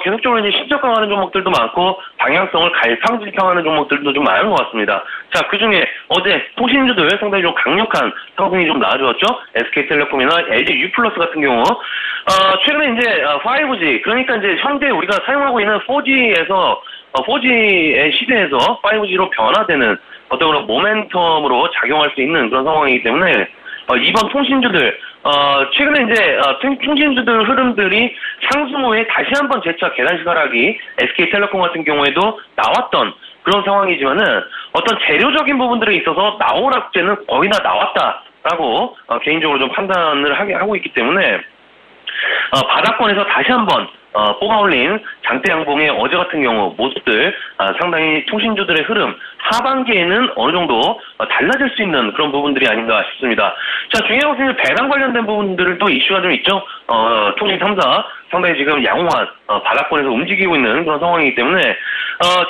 계속적으로 이제 실적 강화하는 종목들도 많고, 방향성을 갈팡질팡하는 종목들도 좀 많은 것 같습니다. 자, 그 중에 어제 통신주들 상당히 좀 강력한 상승이 좀 나와주었죠? SK텔레콤이나 LG U+ 같은 경우, 최근에 이제 5G, 그러니까 이제 현재 우리가 사용하고 있는 4G에서, 4G의 시대에서 5G로 변화되는 어떤 그런 모멘텀으로 작용할 수 있는 그런 상황이기 때문에 이번 통신주들 최근에 이제 통신주들 흐름들이 상승 후에 다시 한번 재차 계단식 하락이 SK텔레콤 같은 경우에도 나왔던 그런 상황이지만은 어떤 재료적인 부분들에 있어서 나오락제는 거의 다 나왔다라고 개인적으로 좀 판단을 하고 있기 때문에 바닥권에서 다시 한번 뽑아올린 장대양봉의 어제 같은 경우 모습들 상당히 통신주들의 흐름 하반기에는 어느 정도 달라질 수 있는 그런 부분들이 아닌가 싶습니다. 자, 중요한 것은 배당 관련된 부분들도 이슈가 좀 있죠. 통신 3사 상당히 지금 양호한 바닥권에서 움직이고 있는 그런 상황이기 때문에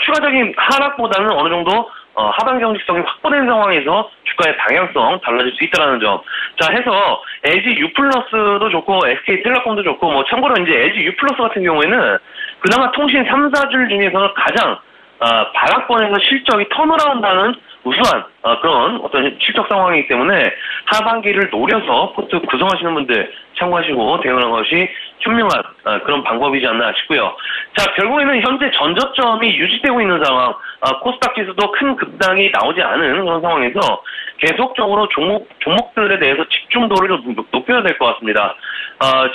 추가적인 하락보다는 어느 정도 하방 경직성이 확보된 상황에서 주가의 방향성 달라질 수 있다는 점. 자, 해서 LG U+도 좋고 SK텔레콤도 좋고 뭐 참고로 이제 LG U+ 같은 경우에는 그나마 통신 3사줄 중에서는 가장 바닥권에서 실적이 턴어라운드하는 우수한 그런 어떤 실적 상황이기 때문에 하반기를 노려서 포트 구성하시는 분들 참고하시고 대응하는 것이 현명한 그런 방법이지 않나 싶고요. 자, 결국에는 현재 전저점이 유지되고 있는 상황, 코스닥 지수도 큰 급등이 나오지 않은 그런 상황에서 계속적으로 종목들에 대해서 집중도를 좀 높여야 될 것 같습니다.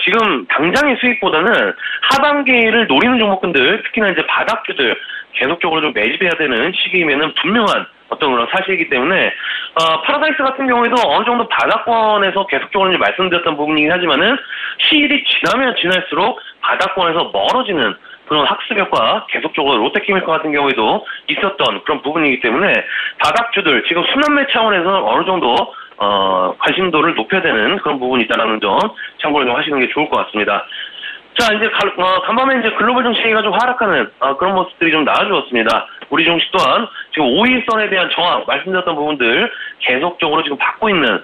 지금 당장의 수익보다는 하반기를 노리는 종목들, 특히나 이제 바닥주들 계속적으로 좀 매집해야 되는 시기임에는 분명한 어떤 그런 사실이기 때문에 파라다이스 같은 경우에도 어느 정도 바닥권에서 계속적으로 이제 말씀드렸던 부분이긴 하지만은 시일이 지나면 지날수록 바닥권에서 멀어지는 그런 학습효과 계속적으로 롯데케미칼 같은 경우에도 있었던 그런 부분이기 때문에 바닥주들 지금 순환매 차원에서 어느 정도 관심도를 높여야 되는 그런 부분이 있다는 점 참고를 좀 하시는 게 좋을 것 같습니다. 자, 이제 간밤에 이제 글로벌 증시가 좀 하락하는 그런 모습들이 좀 나와주었습니다. 우리 증시 또한 지금 5일선에 대한 저항 말씀드렸던 부분들 계속적으로 지금 받고 있는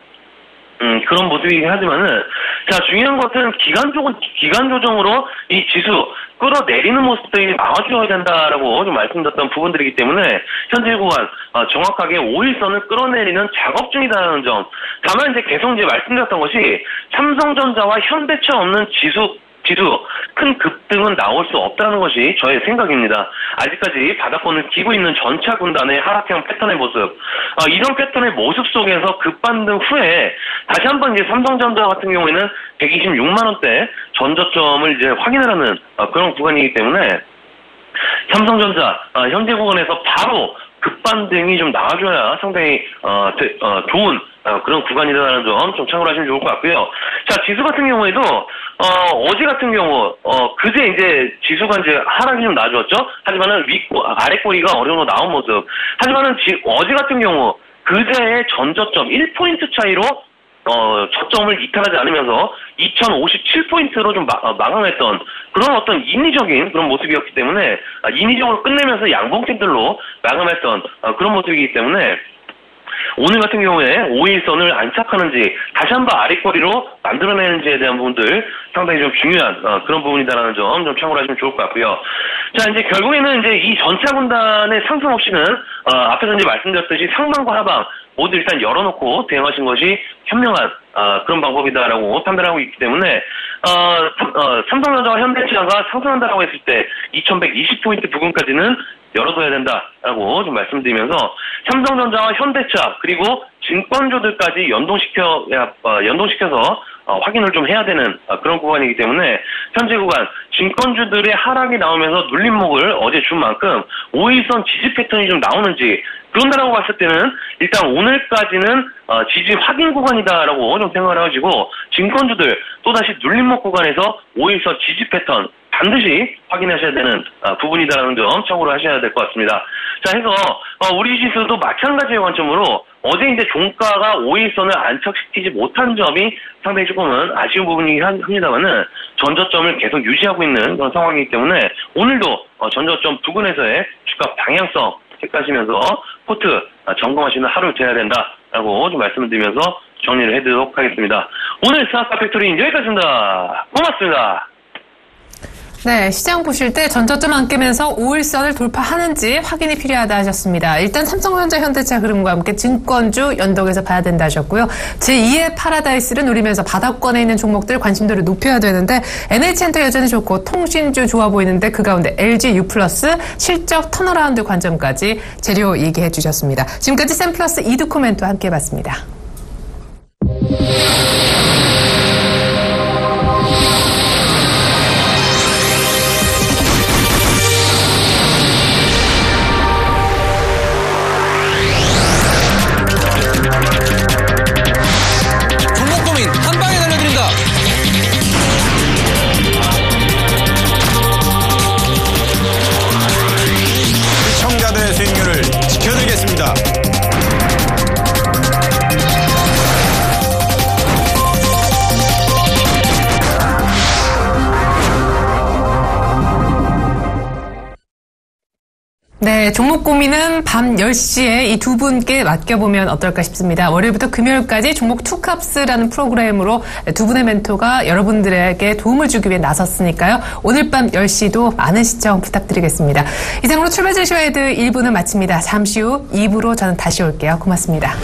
그런 모습이긴 하지만은 자, 중요한 것은 기간 조정으로 이 지수 끌어내리는 모습들이 나와줘야 된다라고 좀 말씀드렸던 부분들이기 때문에 현재 구간 정확하게 5일선을 끌어내리는 작업 중이다라는 점. 다만 이제 계속 이제 말씀드렸던 것이 삼성전자와 현대차 없는 지수 큰 급등은 나올 수 없다는 것이 저의 생각입니다. 아직까지 바닥권을 기고 있는 전차 군단의 하락형 패턴의 모습, 이런 패턴의 모습 속에서 급반등 후에 다시 한번 이제 삼성전자 같은 경우에는 126만 원대 전저점을 이제 확인을 하는 그런 구간이기 때문에 삼성전자 현재 구간에서 바로 급반등이 좀 나와줘야 상당히 좋은 그런 구간이라는 점 좀 참고를 하시면 좋을 것 같고요. 자, 지수 같은 경우에도 어제 같은 경우 그제 이제 지수가 이제 하락이 좀 나아졌죠. 하지만은 아래 꼬리가 어느 정도 나온 모습. 하지만은 어제 같은 경우 그제의 전저점 1포인트 차이로 저점을 이탈하지 않으면서 2057포인트로 좀 마감했던 그런 어떤 인위적인 그런 모습이었기 때문에 인위적으로 끝내면서 양봉템들로 마감했던 그런 모습이기 때문에 오늘 같은 경우에 5일선을 안착하는지 다시 한번 아랫거리로 만들어내는지에 대한 부분들 상당히 좀 중요한 그런 부분이다라는 점 좀 참고를 하시면 좋을 것 같고요. 자, 이제 결국에는 이제 이 전차 군단의 상승 없이는 앞에서 이제 말씀드렸듯이 상방과 하방 모두 일단 열어놓고 대응하신 것이 현명한 그런 방법이다라고 판단하고 있기 때문에 삼성전자와 현대차가 상승한다라고 했을 때 2120포인트 부근까지는 열어둬야 된다라고 좀 말씀드리면서 삼성전자와 현대차 그리고 증권주들까지 연동시켜서 확인을 좀 해야 되는 그런 구간이기 때문에 현재 구간 증권주들의 하락이 나오면서 눌림목을 어제 준 만큼 5일선 지지 패턴이 좀 나오는지 그런다라고 봤을 때는 일단 오늘까지는 지지 확인 구간이다라고 좀 생각을 하시고 증권주들 또다시 눌림목 구간에서 5일선 지지 패턴 반드시 확인하셔야 되는 부분이다라는 점 참고로 하셔야 될 것 같습니다. 자, 해서 우리 지수도 마찬가지의 관점으로 어제 이제 종가가 5일선을 안착시키지 못한 점이 상당히 조금은 아쉬운 부분이긴 합니다만은 전저점을 계속 유지하고 있는 그런 상황이기 때문에 오늘도 전저점 부근에서의 주가 방향성 체크하시면서 포트 점검하시는 하루 돼야 된다. 라고 좀 말씀을 드리면서 정리를 해드리도록 하겠습니다. 오늘 스타카 팩토리 여기까지입니다. 고맙습니다. 네, 시장 보실 때 전저점 안 깨면서 5일선을 돌파하는지 확인이 필요하다 하셨습니다. 일단 삼성전자, 현대차 흐름과 함께 증권주 연동해서 봐야 된다 하셨고요. 제2의 파라다이스를 노리면서 바닥권에 있는 종목들 관심도를 높여야 되는데 NH엔터 여전히 좋고 통신주 좋아 보이는데 그 가운데 LG U+ 실적 턴어라운드 관점까지 재료 얘기해 주셨습니다. 지금까지 샘플러스 이두코 멘토와 함께 해봤습니다. 시청자들의 수익률을 지켜드리겠습니다. 네, 종목 고민은 밤 10시에 이 두 분께 맡겨보면 어떨까 싶습니다. 월요일부터 금요일까지 종목 투캅스라는 프로그램으로 두 분의 멘토가 여러분들에게 도움을 주기 위해 나섰으니까요. 오늘 밤 10시도 많은 시청 부탁드리겠습니다. 이상으로 출발 제시와 헤드 1부는 마칩니다. 잠시 후 2부로 저는 다시 올게요. 고맙습니다.